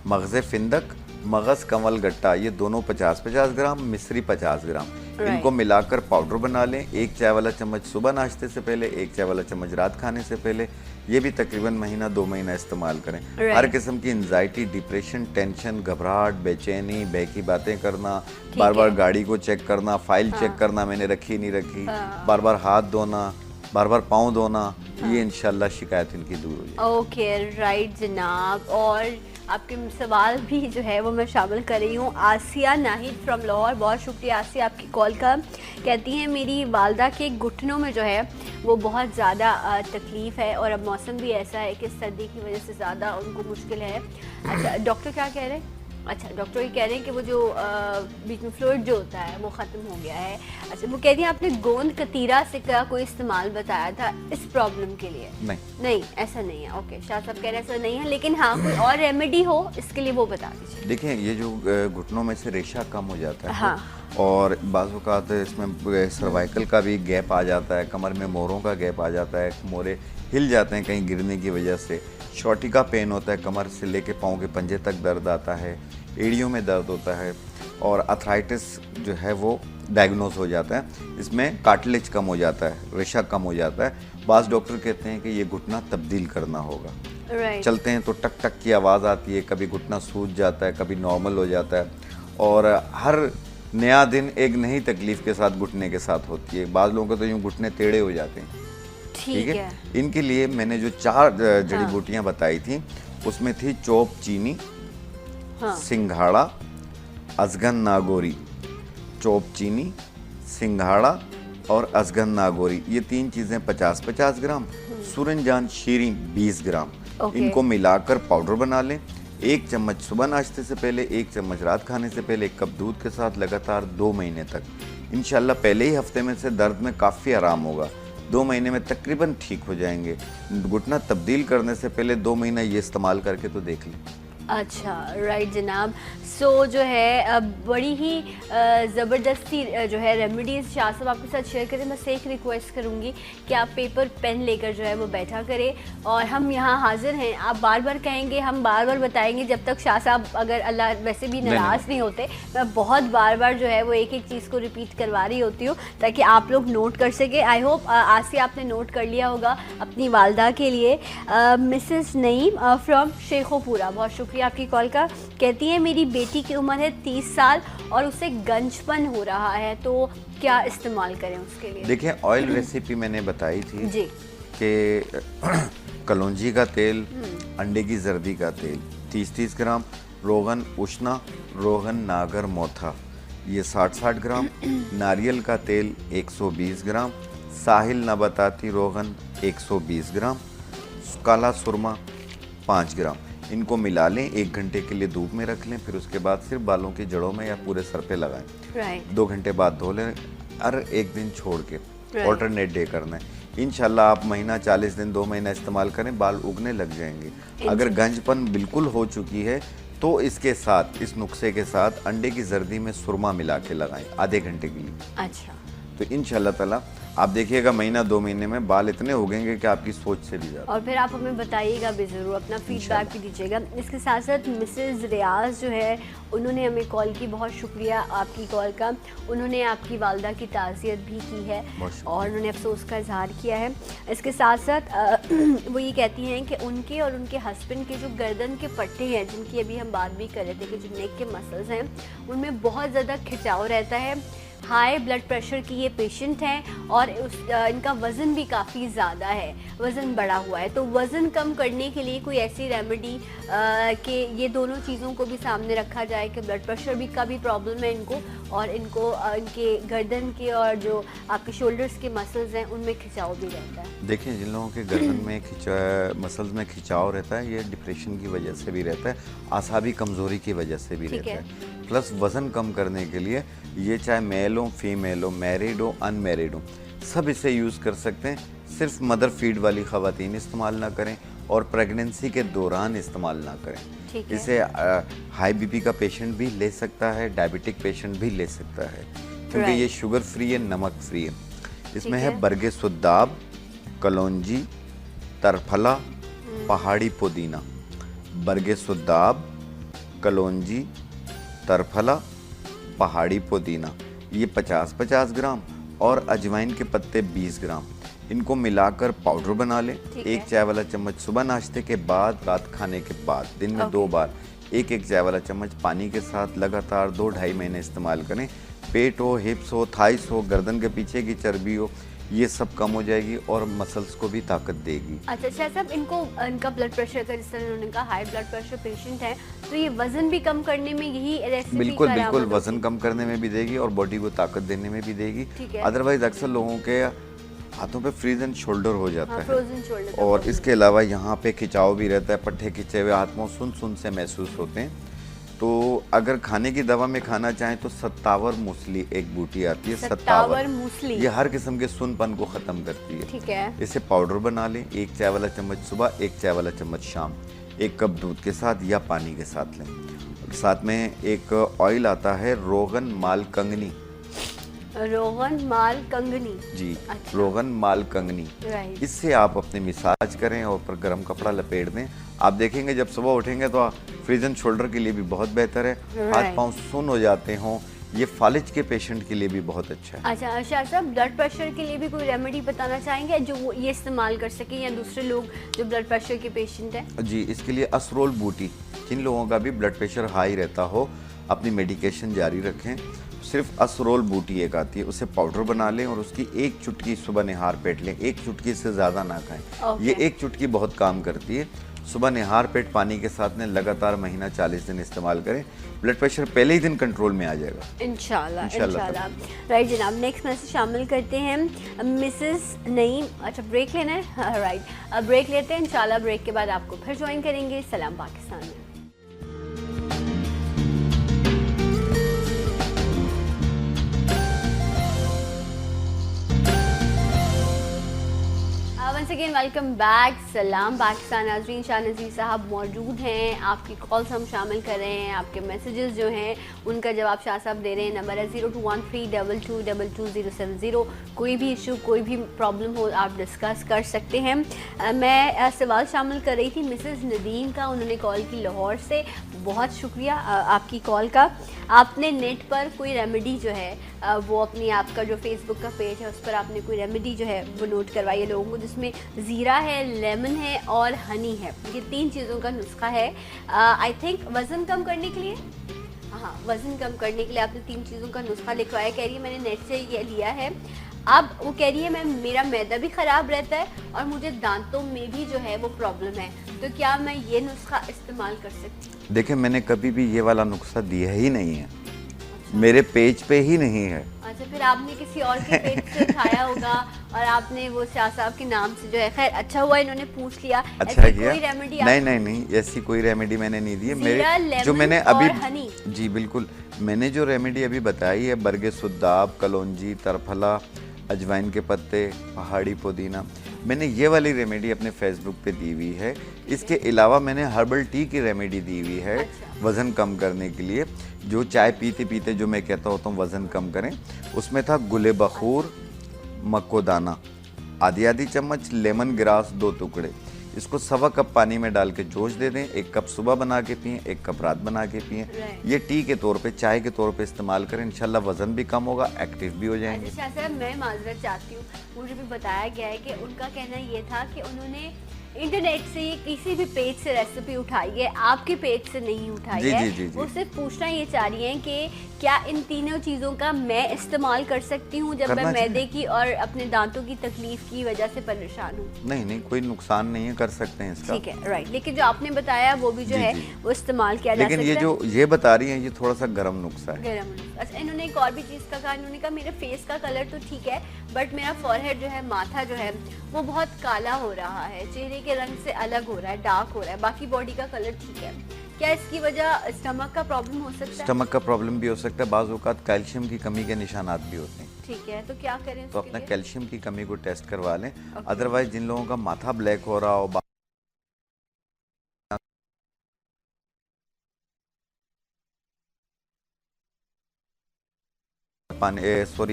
मगज़ फिंदक मगज़ कमल गट्टा, ये दोनों 50-50 ग्राम, मिश्री 50 ग्राम, इनको मिलाकर पाउडर बना लें। 1 चाय वाला चम्मच सुबह नाश्ते से पहले, 1 चाय वाला चम्मच रात खाने से पहले। ये भी तकरीबन महीना 2 महीना इस्तेमाल करें। हर किस्म की एंजाइटी, डिप्रेशन, टेंशन, घबराहट, बेचैनी, बहकी बातें करना, बार बार गाड़ी को चेक करना, फाइल चेक करना, मैंने रखी नहीं रखी, बार बार हाथ धोना, बार बार पाँव धोना, ये इंशाल्लाह शिकायत इनकी दूर हो जाएगी। ओके राइट जनाब। और आपके सवाल भी जो है वो मैं शामिल कर रही हूँ। आसिया नाहिद फ्रॉम लाहौर, बहुत शुक्रिया आसिया आपकी कॉल का। कहती हैं मेरी वालदा के घुटनों में जो है वो बहुत ज़्यादा तकलीफ़ है और अब मौसम भी ऐसा है कि सर्दी की वजह से ज़्यादा उनको मुश्किल है। अच्छा डॉक्टर क्या कह रहे हैं? अच्छा डॉक्टर ये कह रहे हैं कि वो जो बीच में फ्लूइड जो होता है वो ख़त्म हो गया है। अच्छा वो कहती हैं आपने गोंद कतीरा से का कोई इस्तेमाल बताया था इस प्रॉब्लम के लिए? नहीं ऐसा नहीं है। ओके शाह साहब कह रहे हैं ऐसा नहीं है, लेकिन हाँ कोई और रेमेडी हो इसके लिए वो बता दीजिए। देखिए, ये जो घुटनों में से रेशा कम हो जाता है, हाँ। और बाज़ औक़ात इसमें सर्वाइकल का भी गैप आ जाता है, कमर में मोरों का गैप आ जाता है, मोरे हिल जाते हैं कहीं गिरने की वजह से, शॉर्टी का पेन होता है, कमर से लेके पाँव के पंजे तक दर्द आता है, एड़ियों में दर्द होता है, और अर्थराइटिस जो है वो डायग्नोज हो जाता है। इसमें कार्टिलेज कम हो जाता है, रेशा कम हो जाता है। बाज़ डॉक्टर कहते हैं कि ये घुटना तब्दील करना होगा। चलते हैं तो टक टक की आवाज़ आती है, कभी घुटना सूज जाता है, कभी नॉर्मल हो जाता है, और हर नया दिन एक नई तकलीफ़ के साथ घुटने के साथ होती है। बाज़ लोगों के तो यूँ घुटने टेढ़े हो जाते हैं। ठीक है। इनके लिए मैंने जो 4 जड़ी बूटियाँ बताई थी, उसमें थी चोप चीनी, सिंघाड़ा, अजगन नागोरी। चोप चीनी, सिंघाड़ा और अजगन नागोरी, ये 3 चीज़ें 50-50 ग्राम, सूरनजान शीरी 20 ग्राम, इनको मिलाकर पाउडर बना लें। 1 चम्मच सुबह नाश्ते से पहले, 1 चम्मच रात खाने से पहले, 1 कप दूध के साथ लगातार 2 महीने तक। इंशाल्लाह पहले ही हफ्ते में से दर्द में काफ़ी आराम होगा। 2 महीने में तकरीबन ठीक हो जाएंगे। घुटना तब्दील करने से पहले 2 महीना ये इस्तेमाल करके तो देख लें। अच्छा, राइट जनाब। सो जो है बड़ी ही ज़बरदस्ती जो है रेमेडीज़ शाह साहब आपके साथ शेयर करें। बस एक रिक्वेस्ट करूँगी कि आप पेपर पेन लेकर जो है वो बैठा करें और हम यहाँ हाजिर हैं। आप बार बार कहेंगे, हम बार बार बताएंगे, जब तक शाह साहब अगर अल्लाह वैसे भी नाराज़ नहीं होते। मैं बहुत बार बार जो है वो एक एक चीज़ को रिपीट करवा रही होती हूँ ताकि आप लोग नोट कर सके। आई होप आज से आपने नोट कर लिया होगा अपनी वालदा के लिए। मिसेस नईम फ्रॉम शेखोपुरा, बहुत शुक्रिया आपकी कॉल का। कहती है मेरी बेटी की उम्र है 30 साल और उसे गंजपन हो रहा है, तो क्या इस्तेमाल करें उसके लिए? देखिए, ऑयल रेसिपी मैंने बताई थी जी कि कलौंजी का तेल, अंडे की जर्दी का तेल 30-30 ग्राम, रोगन उष्णा, रोगन नागर मोथा ये 60-60 ग्राम, नारियल का तेल 120 ग्राम, साहिल नबाताती रोगन 120 ग्राम, काला सुरमा 5 ग्राम। इनको मिला लें, 1 घंटे के लिए धूप में रख लें, फिर उसके बाद सिर्फ बालों की जड़ों में या पूरे सर पे लगाएं। राइट। 2 घंटे बाद धो लें, हर एक दिन छोड़ के, ऑल्टरनेट डे करना है। इंशाल्लाह आप महीना 40 दिन 2 महीना इस्तेमाल करें, बाल उगने लग जाएंगे। अगर गंजपन बिल्कुल हो चुकी है तो इसके साथ, इस नुस्खे के साथ अंडे की जर्दी में सुरमा मिला के लगाएं आधे घंटे के लिए। अच्छा, तो इंशाल्लाह ताला आप देखिएगा महीना 2 महीने में बाल इतने उगेंगे कि आपकी सोच से भी ज़्यादा। और फिर आप हमें बताइएगा भी ज़रूर, अपना फीडबैक भी दीजिएगा। इसके साथ साथ मिसेस रियाज जो है उन्होंने हमें कॉल की, बहुत शुक्रिया आपकी कॉल का। उन्होंने आपकी वालदा की ताज़ियत भी की है और उन्होंने अफसोस का इजहार किया है। इसके साथ साथ वो ये कहती हैं कि उनके और उनके हस्बैंड के जो गर्दन के पट्टे हैं, जिनकी अभी हम बात भी कर रहे थे कि जो नेक के मसल्स हैं उनमें बहुत ज़्यादा खिंचाव रहता है। हाई ब्लड प्रेशर की ये पेशेंट हैं और इनका वज़न भी काफ़ी ज़्यादा है, वज़न बढ़ा हुआ है। तो वज़न कम करने के लिए कोई ऐसी रेमेडी कि ये दोनों चीज़ों को भी सामने रखा जाए कि ब्लड प्रेशर भी का भी प्रॉब्लम है इनको और इनको इनके गर्दन के और जो आपके शोल्डर्स के मसल्स हैं उनमें खिंचाव भी रहता है। देखिए, जिन लोगों के गर्दन में मसल्स में खिंचाव रहता है, ये डिप्रेशन की वजह से भी रहता है, आसाबी कमज़ोरी की वजह से भी रहता है। प्लस वज़न कम करने के लिए ये चाहे मेल हो फीमेल हो, मैरिड हो अनमैरिड हो, सब इसे यूज़ कर सकते हैं। सिर्फ मदर फीड वाली ख़वातीन इस्तेमाल ना करें और प्रेगनेंसी के दौरान इस्तेमाल ना करें। इसे हाई बीपी का पेशेंट भी ले सकता है, डायबिटिक पेशेंट भी ले सकता है, क्योंकि ये शुगर फ्री है, नमक फ्री है। इसमें है बरगे सुद्दाब, कलौंजी, तरफला, पहाड़ी पुदीना। बरगे सुद्दाब, कलौंजी, तरफला, पहाड़ी पुदीना ये 50-50 ग्राम और अजवाइन के पत्ते 20 ग्राम। इनको मिलाकर पाउडर बना लें। 1 चाय वाला चम्मच सुबह नाश्ते के बाद, रात खाने के बाद, दिन में 2 बार 1-1 चाय वाला चम्मच पानी के साथ लगातार 2-2.5 महीने इस्तेमाल करें। पेट हो, हिप्स हो, थाइस हो, गर्दन के पीछे की चर्बी हो, ये सब कम हो जाएगी और मसल्स को भी ताकत देगी। अच्छा साहब, इनका ब्लड प्रेशर का, जिस तरह उन्होंने कहा हाई ब्लड प्रेशर पेशेंट है, तो ये वजन भी कम करने में यही रेसिपी बिल्कुल वजन कम करने में भी देगी और बॉडी को ताकत देने में भी देगी। अदरवाइज अक्सर लोगों के हाथों पे फ्रीजन शोल्डर हो जाता है और इसके अलावा यहाँ पे खिंचाव भी रहता है, पट्टे खिंचे हुए हाथ में सुन से महसूस होते हैं। तो अगर खाने की दवा में खाना चाहें तो सत्तावर मूसली एक बूटी आती है, सत्तावर मूसली, ये हर किस्म के सुनपन को खत्म करती है। ठीक है। इसे पाउडर बना लें, 1 चाय वाला चम्मच सुबह, 1 चाय वाला चम्मच शाम, 1 कप दूध के साथ या पानी के साथ लें। साथ में एक ऑयल आता है रोगन माल कंगनी। रोगन माल कंगनी जी। अच्छा। रोगन माल कंगनी, इससे आप अपने मिसाज करें और पर गर्म कपड़ा लपेट दें। आप देखेंगे जब सुबह उठेंगे तो फ्रीजन शोल्डर के लिए भी बहुत बेहतर है। हाथ पांव सुन हो जाते हों, ये फालिज के पेशेंट के लिए भी बहुत अच्छा है। अच्छा शाह साहब, ब्लड प्रेशर के लिए भी कोई रेमेडी बताना चाहेंगे जो वो ये इस्तेमाल कर सके या दूसरे लोग जो ब्लड प्रेशर के पेशेंट हैं? जी, इसके लिए असरोल बूटी, जिन लोगों का भी ब्लड प्रेशर हाई रहता हो, अपनी मेडिकेशन जारी रखें। सिर्फ असरोल बूटी एक आती है, उसे पाउडर बना लें और उसकी 1 चुटकी सुबह निहार पेट लें। 1 चुटकी से ज़्यादा ना खाएं। ये 1 चुटकी बहुत काम करती है। सुबह निहार पेट पानी के साथ में लगातार महीना 40 दिन इस्तेमाल करें, ब्लड प्रेशर पहले ही दिन कंट्रोल में आ जाएगा इंशाल्लाह। राइट जनाब, नेक्स्ट मैसेज शामिल करते हैं मिसेस नईम। अच्छा, ब्रेक लेना है? राइट, अब ब्रेक लेते हैं। इंशाल्लाह ब्रेक के बाद आपको फिर ज्वाइन करेंगे सलाम पाकिस्तान में। Once again welcome back. सलाम पाकिस्तान। नाज़रीन, शाह नज़ीर साहब मौजूद हैं, आपकी कॉल्स हम शामिल कर रहे हैं, आपके मैसेजेस जो हैं उनका जवाब शाह साहब दे रहे हैं। नंबर है 0213222270। कोई भी इशू, कोई भी प्रॉब्लम हो, आप डिस्कस कर सकते हैं। मैं सवाल शामिल कर रही थी मिसेस नदीम का, उन्होंने कॉल की लाहौर से। बहुत शुक्रिया आपकी कॉल का। आपने नेट पर कोई रेमेडी जो है वो अपनी, आपका जो फेसबुक का पेज है उस पर आपने कोई रेमेडी जो है वो नोट करवाई है लोगों को, जिसमें ज़ीरा है, लेमन है और हनी है। ये 3 चीज़ों का नुस्खा है। आई थिंक वज़न कम करने के लिए, हाँ वज़न कम करने के लिए आपने 3 चीज़ों का नुस्खा लिखवाया। कह रही है मैंने नेट से ये लिया है। अब वो कह रही है मेरा मैदा भी ख़राब रहता है और मुझे दांतों में भी जो है वो प्रॉब्लम है, तो क्या मैं ये नुस्खा इस्तेमाल कर सकती हूँ? देखिए, मैंने कभी भी ये वाला नुस्खा दिया ही नहीं है। मेरे पेज पे ही नहीं है। अच्छा, फिर आपने किसी और के पेज से उठाया होगा और आपने वो शाह साहब के नाम से जो है, खैर अच्छा हुआ इन्होंने पूछ लिया। अच्छा किया। कोई रेमेडी? नहीं, ऐसी कोई रेमेडी मैंने नहीं दी है। मेरे जो मैंने अभी हनी। जी बिल्कुल, मैंने जो रेमेडी अभी बताई है, बरगे सुद्दाब, कलौंजी, तरफला, अजवाइन के पत्ते, पहाड़ी पुदीना, मैंने ये वाली रेमेडी अपने फेसबुक पे दी हुई है। इसके अलावा मैंने हर्बल टी की रेमेडी दी हुई है। अच्छा। वज़न कम करने के लिए, जो चाय पीते पीते जो मैं कहता होता हूँ वज़न कम करें, उसमें था गुले बखूर, मक्को दाना, आधी चम्मच, लेमन ग्रास 2 टुकड़े। इसको 1.25 कप पानी में डाल के जोश दे दें। 1 कप सुबह बना के पिएं, 1 कप रात बना के पिएं। ये टी के तौर पे, चाय के तौर पे इस्तेमाल करें। इंशाल्लाह वज़न भी कम होगा, एक्टिव भी हो जाएंगे। अच्छा सर, मैं माजरत चाहती हूँ, मुझे भी बताया गया है कि उनका कहना ये था कि उन्होंने इंटरनेट से किसी भी पेज से रेसिपी उठाई है, आपके पेज से नहीं उठाई है। जी। वो सिर्फ पूछना ये चाह रही हैं कि क्या इन तीनों चीज़ों का मैं इस्तेमाल कर सकती हूँ जब मैं मैदे की और अपने दांतों की तकलीफ की वजह से परेशान हूँ? नहीं, कोई नुकसान नहीं है, कर सकते हैं इसका। ठीक है, राइट। लेकिन जो आपने बताया वो भी जो है वो इस्तेमाल किया जा सकता है। लेकिन ये जो ये बता रही हैं ये थोड़ा सा गर्म नुस्खा है। गरम नुस्खा। अच्छा, इन्होंने एक और भी चीज़ का कहा। इन्होंने कहा मेरे फेस का कलर तो ठीक है, बट मेरा फॉरहेड जो है, माथा जो है वो बहुत काला हो रहा है, चेहरे के रंग से अलग हो रहा है, डार्क हो रहा है, बाकी बॉडी का कलर ठीक है। क्या इसकी वजह स्टमक का प्रॉब्लम हो सकता है? स्टमक का प्रॉब्लम भी हो सकता है, बाज़ औक़ात कैल्शियम की कमी के निशानात भी होते हैं। ठीक है, तो क्या करें? तो अपना कैल्शियम की कमी को टेस्ट करवा लें। अदरवाइज जिन लोगों का माथा ब्लैक हो रहा हो,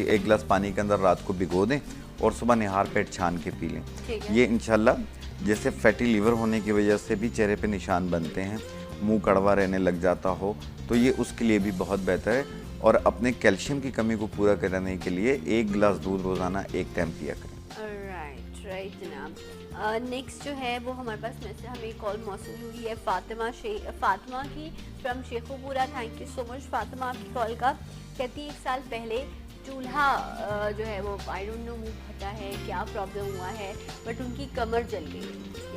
एक गिलास पानी के अंदर रात को भिगो दें और सुबह निहार पेट छान के पी लें। ये इंशाल्लाह, जैसे फैटी लीवर होने की वजह से भी चेहरे पे निशान बनते हैं, मुंह कड़वा रहने लग जाता हो, तो ये उसके लिए भी बहुत बेहतर है। और अपने कैल्शियम की कमी को पूरा करने के लिए 1 गिलास दूध रोज़ाना 1 टाइम पिया करें। राइट जनाब। नेक्स्ट जो है वो हमारे पास में से हमें कॉल मौसूल हुई है फातिमा की from Shekhopura. Thank you so much Fatima आपकी कॉल का। कहती 1 साल पहले चूल्हा जो है वो आई डोंट नो मुँह फटा है, क्या प्रॉब्लम हुआ है, बट उनकी कमर जल गई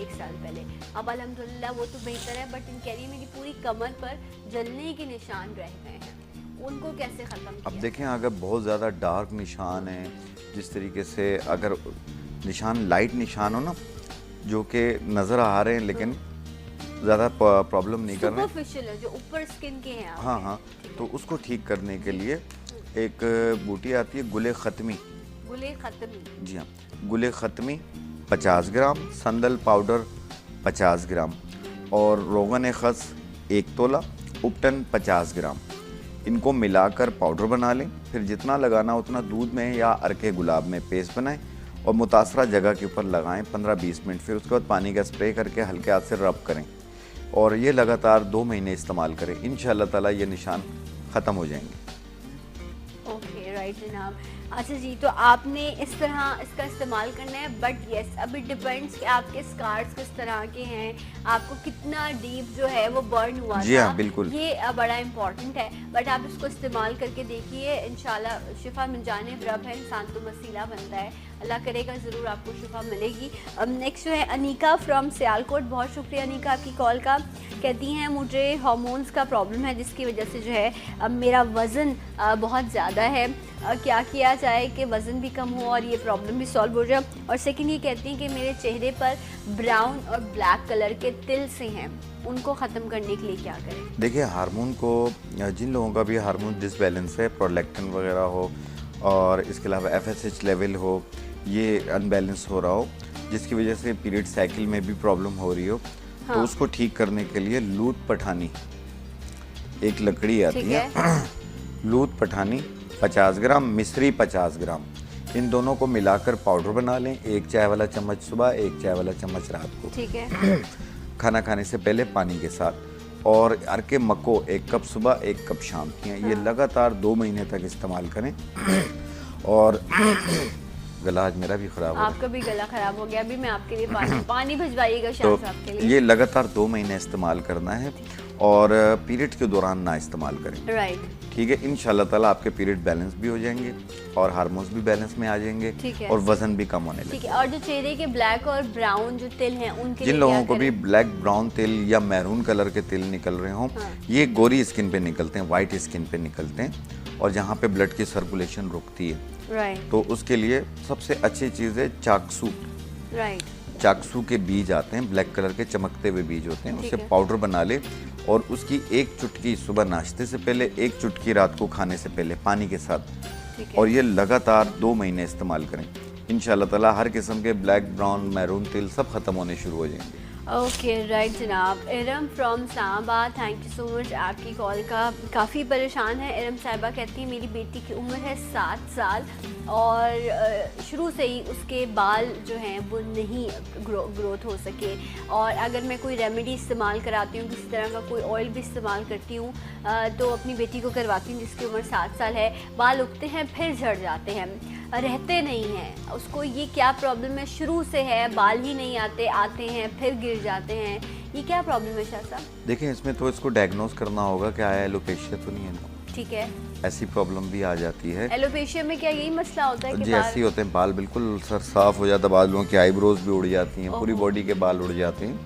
1 साल पहले। अब अल्हम्दुलिल्लाह वो तो बेहतर है, बट इन कह रही मेरी पूरी कमर पर जलने के निशान रह गए हैं, उनको कैसे ख़त्म किया? अब देखें, अगर बहुत ज़्यादा डार्क निशान है, जिस तरीके से अगर निशान लाइट निशान हो ना, जो कि नज़र आ रहे हैं लेकिन ज़्यादा प्रॉब्लम नहीं कर रहे, सुपरफिशियल है, जो ऊपर स्किन के हैं। हाँ, तो उसको ठीक करने के लिए एक बूटी आती है गुले ख़त्मी। जी हाँ, गुले ख़त्मी 50 ग्राम, संदल पाउडर 50 ग्राम और रोगन खस 1 तोला, उपटन 50 ग्राम। इनको मिलाकर पाउडर बना लें। फिर जितना लगाना उतना दूध में या अर्के गुलाब में पेस्ट बनाएं और मुतासरा जगह के ऊपर लगाएं 15-20 मिनट। फिर उसके बाद पानी का स्प्रे करके हल्के हाथ से रब करें और ये लगातार 2 महीने इस्तेमाल करें। इंशाअल्लाह ताला ये निशान ख़त्म हो जाएंगे। ओके, राइट जनाब। अच्छा जी, तो आपने इस तरह इसका इस्तेमाल करना है, बट यस अब इट डिपेंड्स कि आपके स्कार्स किस तरह के हैं, आपको कितना डीप जो है वो बर्न हुआ जी हाँ, बिल्कुल, ये बड़ा इम्पॉर्टेंट है। बट आप इसको इस्तेमाल करके देखिए, इंशाल्लाह शिफा मिल जाने रब है, इंसान तो वसीला बनता है, अल्लाह करेगा ज़रूर आपको शिफा मिलेगी। अब नेक्स्ट जो है अनीका फ्रॉम सियालकोट। बहुत शुक्रिया अनीका आपकी कॉल का। कहती हैं मुझे हार्मोन्स का प्रॉब्लम है, जिसकी वजह से जो है अब मेरा वज़न बहुत ज़्यादा है, क्या किया जाए कि वज़न भी कम हो और ये प्रॉब्लम भी सॉल्व हो जाए। और सेकंड ये कहती हैं कि मेरे चेहरे पर ब्राउन और ब्लैक कलर के तिल से हैं, उनको ख़त्म करने के लिए क्या करें? देखिए, हार्मोन को, जिन लोगों का भी हार्मोन डिसबैलेंस है, प्रोलैक्टिन वगैरह हो और इसके अलावा FSH लेवल हो, ये अनबैलेंस हो रहा हो, जिसकी वजह से पीरियड साइकिल में भी प्रॉब्लम हो रही हो, हाँ। तो उसको ठीक करने के लिए लूत पठानी एक लकड़ी आती ठीक है, लूत पठानी 50 ग्राम, मिश्री 50 ग्राम, इन दोनों को मिलाकर पाउडर बना लें। 1 चाय वाला चम्मच सुबह, 1 चाय वाला चम्मच रात को, ठीक है। खाना खाने से पहले पानी के साथ। और अर्के मको 1 कप सुबह 1 कप शाम की हैं। ये लगातार 2 महीने तक इस्तेमाल करें। और गला आज मेरा भी खराब हो आपका भी गला खराब हो गया, अभी मैं आपके लिए पानी भिजवाइएगा शाह तो साहब के लिए। ये लगातार 2 महीने इस्तेमाल करना है और पीरियड के दौरान ना इस्तेमाल करें। राइट, ठीक है, इंशाल्लाह ताला आपके पीरियड बैलेंस भी हो जाएंगे और हार्मोन्स भी बैलेंस में आ जाएंगे। ठीक है। और वजन भी कम होने ठीक लगेगा। है। और जो चेहरे के ब्लैक और ब्राउन जो तिल हैं उनके जिन लिए लोगों क्या को भी करें? ब्लैक ब्राउन तिल या मैरून कलर के तिल निकल रहे हों, हाँ। ये गोरी स्किन पे निकलते हैं, वाइट स्किन पे निकलते हैं और जहाँ पे ब्लड की सर्कुलेशन रुकती है, राइट, तो उसके लिए सबसे अच्छी चीज़ है चाकसू। राइट, चाकसू के बीज आते हैं, ब्लैक कलर के चमकते हुए बीज होते हैं, ठीक उससे है। पाउडर बना ले और उसकी 1 चुटकी सुबह नाश्ते से पहले, 1 चुटकी रात को खाने से पहले पानी के साथ, ठीक है। और ये लगातार 2 महीने इस्तेमाल करें। इंशाल्लाह ताला हर किस्म के ब्लैक, ब्राउन, मैरून तिल सब खत्म होने शुरू हो जाएंगे। ओके, राइट जनाब। Iram from Islamabad, thank you so much आपकी कॉल का। काफ़ी परेशान है इरम साहिबा, कहती है मेरी बेटी की उम्र है 7 साल और शुरू से ही उसके बाल जो हैं वो नहीं ग्रोथ हो सके, और अगर मैं कोई रेमेडी इस्तेमाल कराती हूँ, किसी तरह का कोई ऑयल भी इस्तेमाल करती हूँ तो अपनी बेटी को करवाती हूँ जिसकी उम्र 7 साल है, बाल उगते हैं फिर झड़ जाते हैं, रहते नहीं हैं। उसको ये क्या प्रॉब्लम है? शुरू से है, बाल ही नहीं आते हैं फिर गिर जाते हैं, ये क्या प्रॉब्लम है शाह साहब? देखिए, इसमें तो इसको डायग्नोज करना होगा कि आया एलोपेशिया तो नहीं है इनको। ठीक है। ऐसी प्रॉब्लम भी आ जाती है एलोपेशिया में क्या यही मसला होता है कि जी, बाल? ऐसे ही होते हैं, बाल बिल्कुल सर साफ हो जाता है, बाद लोगों की आईब्रोज भी उड़ जाती हैं, पूरी बॉडी के बाल उड़ जाते हैं,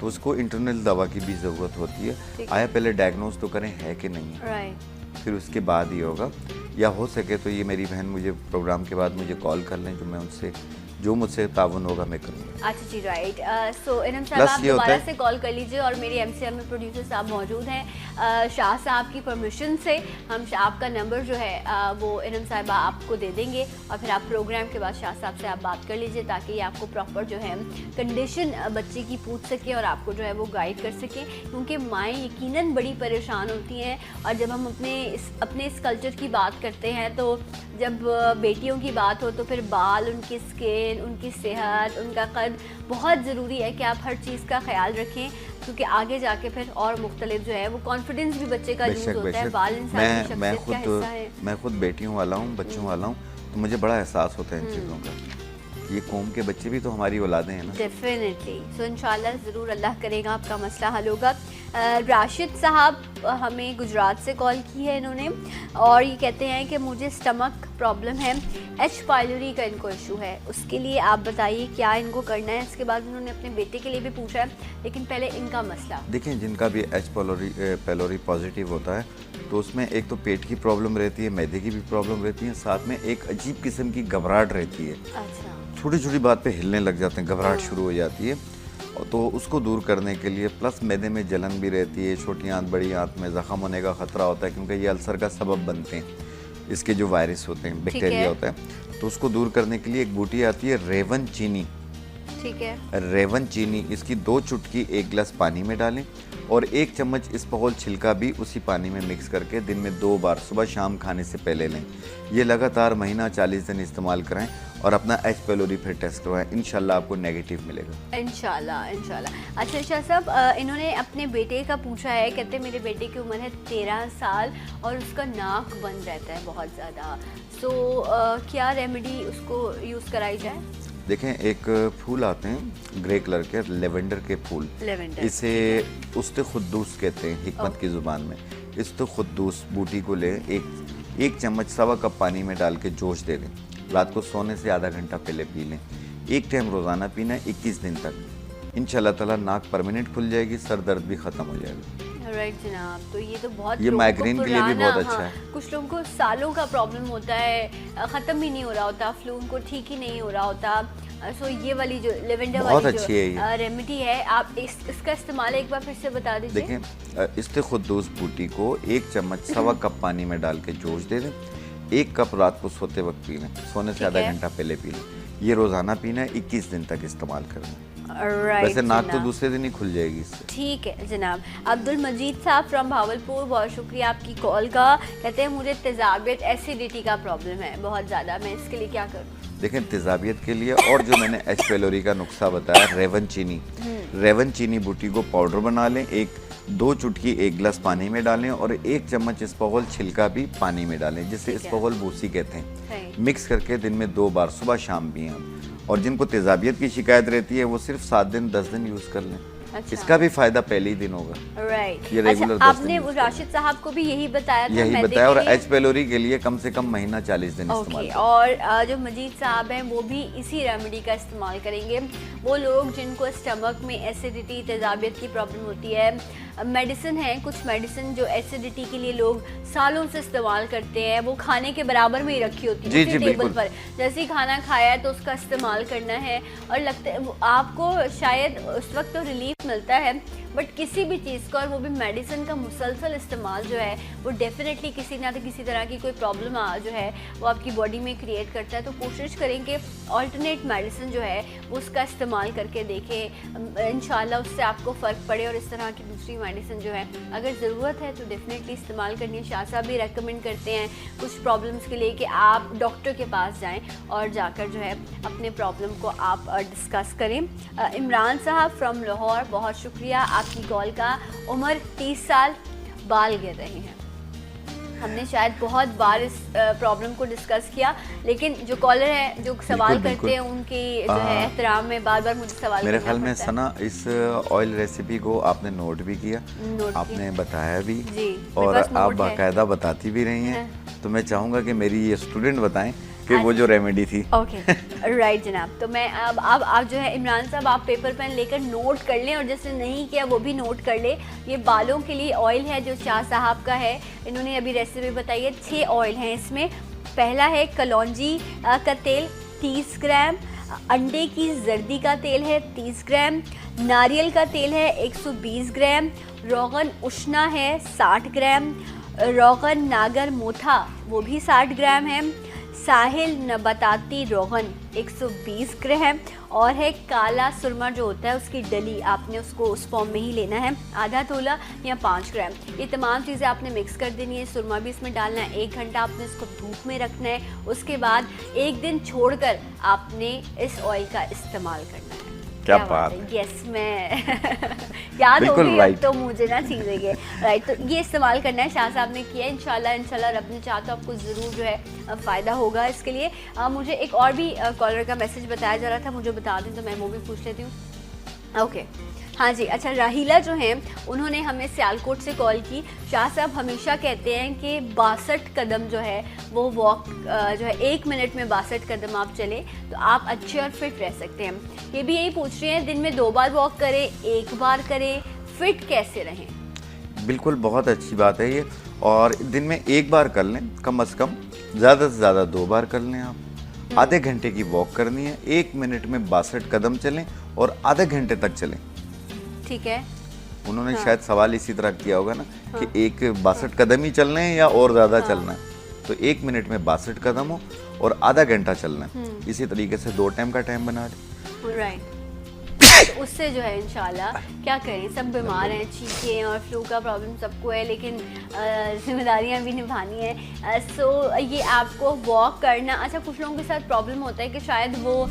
तो उसको इंटरनल दवा की भी ज़रूरत होती है। ठीक आया पहले डायग्नोज तो करें है कि नहीं है, राइट, फिर उसके बाद ही होगा। या हो सके तो ये मेरी बहन मुझे प्रोग्राम के बाद मुझे कॉल कर लें, जो मैं उनसे जो मुझसे ताउन होगा मैं करूँगा। अच्छा जी, राइट। सो इरम साहब प्लस आप ये होता दोबारा है- से कॉल कर लीजिए और मेरे एमसीआर में प्रोड्यूसर साहब मौजूद हैं। शाह साहब की परमिशन से हम आपका नंबर जो है वो इरम साहिबा आपको दे देंगे और फिर आप प्रोग्राम के बाद शाह साहब से आप बात कर लीजिए ताकि ये आपको प्रॉपर जो है कंडीशन बच्चे की पूछ सके और आपको जो है वो गाइड कर सके, क्योंकि माएँ यकीनन बड़ी परेशान होती हैं। और जब हम अपने इस कल्चर की बात करते हैं तो जब बेटियों की बात हो तो फिर बाल, उनकी स्किन, उनकी सेहत, उनका कद, बहुत ज़रूरी है कि आप हर चीज़ का ख्याल रखें, क्योंकि आगे जाके फिर और मुख्तलिफ जो है वो कॉन्फिडेंस भी बच्चे का लूज होता है। बाल इंसान की मैं शख्सियत का हिस्सा है। मैं खुद बेटियों वाला हूँ, बच्चों वाला हूँ, तो मुझे बड़ा एहसास होता है इन चीज़ों का। ये कौम के बच्चे भी तो हमारी औलादें हैं ना। डेफिनेटली। सो इंशाल्लाह ज़रूर अल्लाह करेगा आपका मसला हल होगा। राशिद साहब हमें गुजरात से कॉल की है इन्होंने, और ये कहते हैं कि मुझे स्टमक प्रॉब्लम है, एच पाइलोरी का इनको इशू है, उसके लिए आप बताइए क्या इनको करना है। इसके बाद उन्होंने अपने बेटे के लिए भी पूछा है, लेकिन पहले इनका मसला। देखें, जिनका भी एच पाइलोरी पॉजिटिव होता है तो उसमें एक तो पेट की प्रॉब्लम रहती है, मैदे की भी प्रॉब्लम रहती है, साथ में एक अजीब किस्म की घबराहट रहती है। अच्छा, छोटी छोटी बात पे हिलने लग जाते हैं, घबराहट शुरू हो जाती है। और तो उसको दूर करने के लिए प्लस मैदे में जलन भी रहती है, छोटी आंत बड़ी आंत में ज़ख़म होने का ख़तरा होता है, क्योंकि ये अल्सर का सबब बनते हैं, इसके जो वायरस होते हैं, बैक्टीरिया होता है। तो उसको दूर करने के लिए एक बूटी आती है रेवन चीनी। ठीक है। रेवन चीनी, इसकी 2 चुटकी 1 गिलास पानी में डालें और 1 चम्मच इस्बगोल छिलका भी उसी पानी में मिक्स करके दिन में 2 बार सुबह शाम खाने से पहले लें। ये लगातार महीना 40 दिन इस्तेमाल करें और अपना एच पाइलोरी फिर टेस्ट करवाएं, इंशाल्लाह आपको नेगेटिव मिलेगा। इंशाल्लाह, इंशाल्लाह। अच्छा शाह साहब, इन्होंने अपने बेटे का पूछा है, कहते मेरे बेटे की उम्र है 13 साल और उसका नाक बंद रहता है बहुत ज़्यादा, सो क्या रेमेडी उसको यूज़ कराई जाए? देखें, एक फूल आते हैं ग्रे कलर के, लेवेंडर के फूल, लेवेंडर, इसे उस्ते खुद्दूस कहते हैं हिकमत की ज़ुबान में। इस्ते खुद्दूस बूटी को ले, एक चम्मच 1.25 कप पानी में डाल के जोश दे दें, रात को सोने से आधा घंटा पहले पी लें, 1 टाइम रोज़ाना पीना है 21 दिन तक। इंशाल्लाह ताला नाक परमानेंट खुल जाएगी, सर दर्द भी ख़त्म हो जाएगा। राइट जनाब, तो ये तो बहुत ये माइग्रेन के लिए भी बहुत अच्छा हाँ, है। कुछ लोगों को सालों का प्रॉब्लम होता है, ख़त्म ही नहीं हो रहा होता, फ्लू उनको ठीक ही नहीं हो रहा होता। सो ये वाली जो लेवेंडर बहुत वाली अच्छी है जो रेमेडी है, आप इसका इस्तेमाल एक बार फिर से बता दीजिए। देखें, इस्ते खुद्दूस बूटी को 1 चम्मच 1.25 कप पानी में डाल के जोश दे दें, 1 कप रात को सोते वक्त पी लें, सोने से आधा घंटा पहले पी लें। ये रोज़ाना पीना है, 21 दिन तक इस्तेमाल करना है। राइट वैसे नाक तो दूसरे दिन ही खुल जाएगी इससे। ठीक है जनाब। अब्दुल मजीद साहब फ्रॉम भावलपुर, बहुत शुक्रिया आपकी कॉल का। कहते हैं मुझे तेजाबियत एसिडिटी का प्रॉब्लम है बहुत ज़्यादा, मैं इसके लिए क्या करूँ? देखें, तेजाबियत के लिए और जो मैंने एच पेलोरी का नुस्खा बताया, रेवन चीनी बूटी को पाउडर बना लें, 2 चुटकी 1 गिलास पानी में डालें और 1 चम्मच इसबगोल छिलका भी पानी में डालें, जिसे इसबगोल भूसी कहते हैं। मिक्स करके दिन में 2 बार सुबह शाम पिएं। और जिनको तेजाबियत की शिकायत रहती है वो सिर्फ 7 दिन 10 दिन यूज़ कर लें। अच्छा। इसका भी फायदा पहले ही दिन होगा। राइट। ये रेगुलर अच्छा, आपने राशिद साहब को भी यही बताया था? यही बताया। और एच पेलोरी के लिए कम से कम महीना 40 दिन इस्तेमाल करें। और जो मजीद साहब हैं वो भी इसी रेमेडी का इस्तेमाल करेंगे। वो लोग जिनको स्टमक में एसिडिटी, तेजाबियत की प्रॉब्लम होती है, मेडिसिन है, कुछ मेडिसिन जो एसिडिटी के लिए लोग सालों से इस्तेमाल करते हैं, वो खाने के बराबर में ही रखी होती है उसी टेबल पर। जैसे ही खाना खाया है तो उसका इस्तेमाल करना है, और लगता है आपको शायद उस वक्त तो रिलीफ मिलता है, बट किसी भी चीज़ का और वो भी मेडिसिन का मुसलसल इस्तेमाल जो है वो डेफिनेटली किसी ना तो किसी तरह की कोई प्रॉब्लम जो है वो आपकी बॉडी में क्रिएट करता है। तो कोशिश करेंगे ऑल्टरनेट मेडिसिन जो है वो उसका इस्तेमाल करके देखें, इंशाल्लाह उससे आपको फ़र्क पड़े। और इस तरह की दूसरी मेडिसिन जो है अगर ज़रूरत है तो डेफिनेटली इस्तेमाल करनी है। शाह साहब भी रेकमेंड करते हैं कुछ प्रॉब्लम्स के लिए कि आप डॉक्टर के पास जाएँ और जाकर जो है अपने प्रॉब्लम को आप डिस्कस करें। इमरान साहब फ्रॉम लाहौर, बहुत शुक्रिया आपकी कॉल का। उम्र 30 साल, बाल गिर रहे हैं। हमने शायद बहुत बार इस प्रॉब्लम को डिस्कस किया, लेकिन जो कॉलर है जो सवाल करते हैं उनकी जो है एहतराम में बार बार मुझे सवाल मेरे ख्याल में सना इस ऑयल रेसिपी को आपने नोट भी किया, आपने बताया भी और आप बाकायदा बताती भी रही हैं। तो मैं चाहूँगा कि मेरी ये स्टूडेंट बताएं कि वो जो रेमेडी थी। ओके राइट जनाब। तो मैं अब आप जो है इमरान साहब आप पेपर पेन लेकर नोट कर लें, और जिसने नहीं किया वो भी नोट कर ले। ये बालों के लिए ऑयल है जो शाह साहब का है, इन्होंने अभी रेसिपी बताई है। 6 ऑयल हैं इसमें। पहला है कलौंजी का तेल 30 ग्राम, अंडे की जर्दी का तेल है 30 ग्राम, नारियल का तेल है 120 ग्राम, रोगन उशना है 60 ग्राम, रोगन नागर मोथा वो भी 60 ग्राम है, साहिल नबाताती रोगन 120 ग्राम, और है काला सुरमा जो होता है उसकी डली, आपने उसको उस फॉर्म में ही लेना है, आधा तोला या 5 ग्राम। ये तमाम चीज़ें आपने मिक्स कर देनी है। सुरमा भी इसमें डालना है। 1 घंटा आपने इसको धूप में रखना है। उसके बाद 1 दिन छोड़कर आपने इस ऑयल का इस्तेमाल करना है। क्या बात है। यस, मैं याद हो गई अब तो मुझे ना चीज़ें ये राइट। तो ये इस्तेमाल करना है, शाह साहब ने किया। इंशाल्लाह रब ने चाहा तो आपको ज़रूर जो है फ़ायदा होगा इसके लिए। मुझे एक और भी कॉलर का मैसेज बताया जा रहा था, मुझे बता दें तो मैं वो भी पूछ लेती हूँ। ओके, हाँ जी। अच्छा, राहिला जो हैं उन्होंने हमें सियालकोट से कॉल की। शाह साहब हमेशा कहते हैं कि 62 कदम जो है वो वॉक जो है 1 मिनट में 62 कदम आप चले तो आप अच्छे और फिट रह सकते हैं। ये भी यही पूछ रहे हैं दिन में 2 बार वॉक करें, 1 बार करें, फिट कैसे रहें? बिल्कुल, बहुत अच्छी बात है ये। और दिन में 1 बार कर लें, कम से कम, ज़्यादा से ज़्यादा 2 बार कर लें। आप आधे घंटे की वॉक करनी है, 1 मिनट में 62 कदम चलें और आधे घंटे तक चलें। ठीक है। उन्होंने शायद सवाल इसी तरह किया होगा ना कि 62 कदम ही चलने हैं या और ज़्यादा चलना है। तो 1 मिनट में 62 कदम हो और आधा घंटा चलना है। इसी तरीके से 2 टाइम का टाइम बना लें। राइट। तो उससे जो है इंशाल्लाह क्या करें, सब बीमार हैं, छींकें और फ्लू का प्रॉब्लम सबको है, लेकिन जिम्मेदारियां भी निभानी है। सो ये आपको वॉक करना। अच्छा, कुछ लोगों के साथ प्रॉब्लम होता है कि शायद वो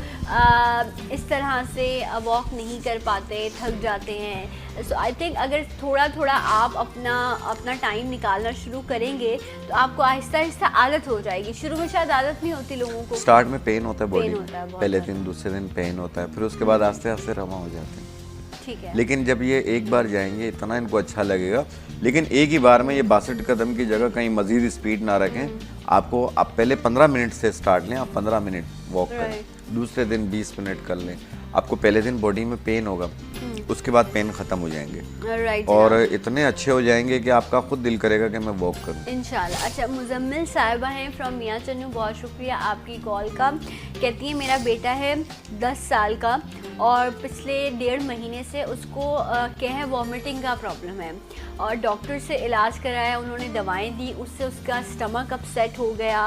इस तरह से वॉक नहीं कर पाते, थक जाते हैं। सो आई थिंक अगर थोड़ा थोड़ा आप अपना टाइम निकालना शुरू करेंगे तो आपको आहिस्ता आहिस्ता आदत हो जाएगी। शुरू में शायद आदत नहीं होती लोगों को, स्टार्ट में पेन होता है बॉडी में, पहले दिन दूसरे दिन पेन होता है, फिर उसके बाद आस्ते आस्ते रवा हो जाते हैं। ठीक है। लेकिन जब ये 1 बार जाएंगे इतना इनको अच्छा लगेगा। लेकिन एक ही बार में ये 62 कदम की जगह कहीं मजीद स्पीड ना रखें। आपको आप पहले 15 मिनट से स्टार्ट लें, आप 15 मिनट वॉक करें, दूसरे दिन 20 मिनट कर लें। आपको पहले दिन बॉडी में पेन होगा, उसके बाद पेन खत्म हो जाएंगे और इतने अच्छे हो जाएंगे कि आपका खुद दिल करेगा कि मैं वॉक करूं इंशाल्लाह। अच्छा, मुजम्मिल साहिबा हैं फ्रॉम मियां चन्नू, बहुत शुक्रिया आपकी कॉल का। कहती है मेरा बेटा है 10 साल का और पिछले 1.5 महीने से उसको क्या है वॉमिटिंग का प्रॉब्लम है और डॉक्टर से इलाज कराया, उन्होंने दवाएं दी, उससे उसका स्टमक अपसेट हो गया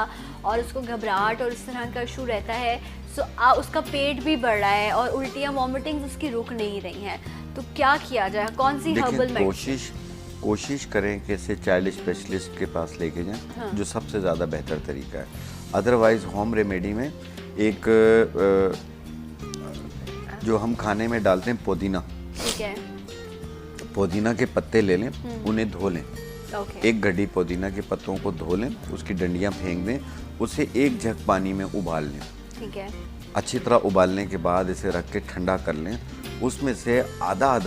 और उसको घबराहट और इस तरह का इशू रहता है, सो उसका पेट भी बढ़ रहा है और उल्टियाँ वॉमिटिंग्स उसकी रुक नहीं रही हैं, तो क्या किया जाए? कौन सी हर्बल देखिए, कोशिश करें कि इसे चाइल्ड स्पेशलिस्ट के पास लेके जाएं। हाँ। जो सबसे ज़्यादा बेहतर तरीका है। अदरवाइज होम रेमेडी में एक जो हम खाने में डालते हैं पुदीना, ठीक है, पुदीना के पत्ते ले लें, उन्हें धो लें। ओके, एक गड्डी पुदीना के पत्तों को धो लें, उसकी डंडियां फेंक दें, उसे एक जग पानी में उबाल लें। ठीक है, अच्छी तरह उबालने के बाद इसे रख के ठंडा कर लें। उसमें से आधा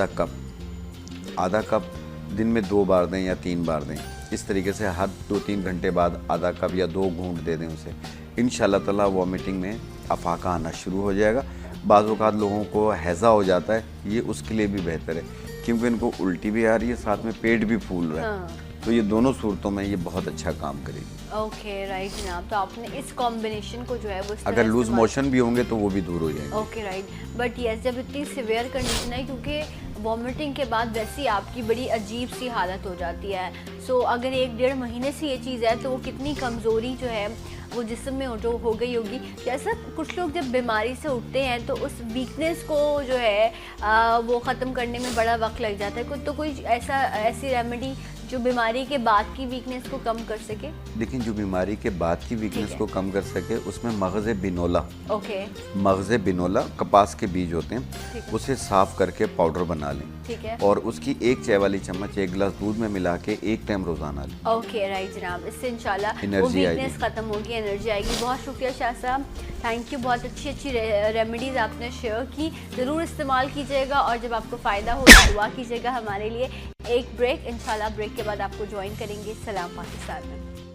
कप दिन में 2 बार दें या 3 बार दें। इस तरीके से हर 2-3 घंटे बाद आधा कप या 2 घूंट दे दें उसे। इंशाल्लाह ताला वॉमिटिंग में अफाका आना शुरू हो जाएगा। बाज़ औक़ात लोगों को हैज़ा हो जाता है, ये उसके लिए भी बेहतर है क्योंकि इनको उल्टी भी आ रही है, साथ में पेट भी फूल रहा है। हाँ। तो ये दोनों सूरतों में ये बहुत अच्छा काम करेगी। ओके, राइट जनाब। तो आपने इस कॉम्बिनेशन को जो है वो अगर लूज मोशन भी होंगे तो वो भी दूर हो जाएंगे। Okay, right. बट यस, जब इतनी सिवियर कंडीशन है, क्योंकि वॉमिटिंग के बाद वैसे ही आपकी बड़ी अजीब सी हालत हो जाती है, सो अगर 1-1.5 महीने से ये चीज़ है तो वो कितनी कमज़ोरी जो है वो जिस्म में जो हो गई होगी। जैसा कुछ लोग जब बीमारी से उठते हैं तो उस वीकनेस को जो है वो ख़त्म करने में बड़ा वक्त लग जाता है। तो कोई ऐसी रेमेडी जो बीमारी के बाद की वीकनेस को कम कर सके? लेकिन जो बीमारी के बाद की वीकनेस को कम कर सके उसमें मगज़ बिनोला, ओके, मगज़ बिनोला कपास के बीज होते हैं, उसे साफ़ करके पाउडर बना लें। ठीक है, और उसकी 1 चाय वाली चम्मच 1 गिलास दूध में मिला के 1 टाइम रोज़ाना लें। ओके, राइट जनाब। इससे इंशाल्लाह वो एनर्जी वीकनेस ख़त्म होगी, एनर्जी आएगी। बहुत शुक्रिया शाह साहब, थैंक यू। बहुत अच्छी रेमेडीज़ आपने शेयर की, ज़रूर इस्तेमाल कीजिएगा और जब आपको फ़ायदा हो तो दुआ कीजिएगा हमारे लिए। एक ब्रेक, इंशाल्लाह ब्रेक के बाद आपको ज्वाइन करेंगे सलाम पाकिस्तान में।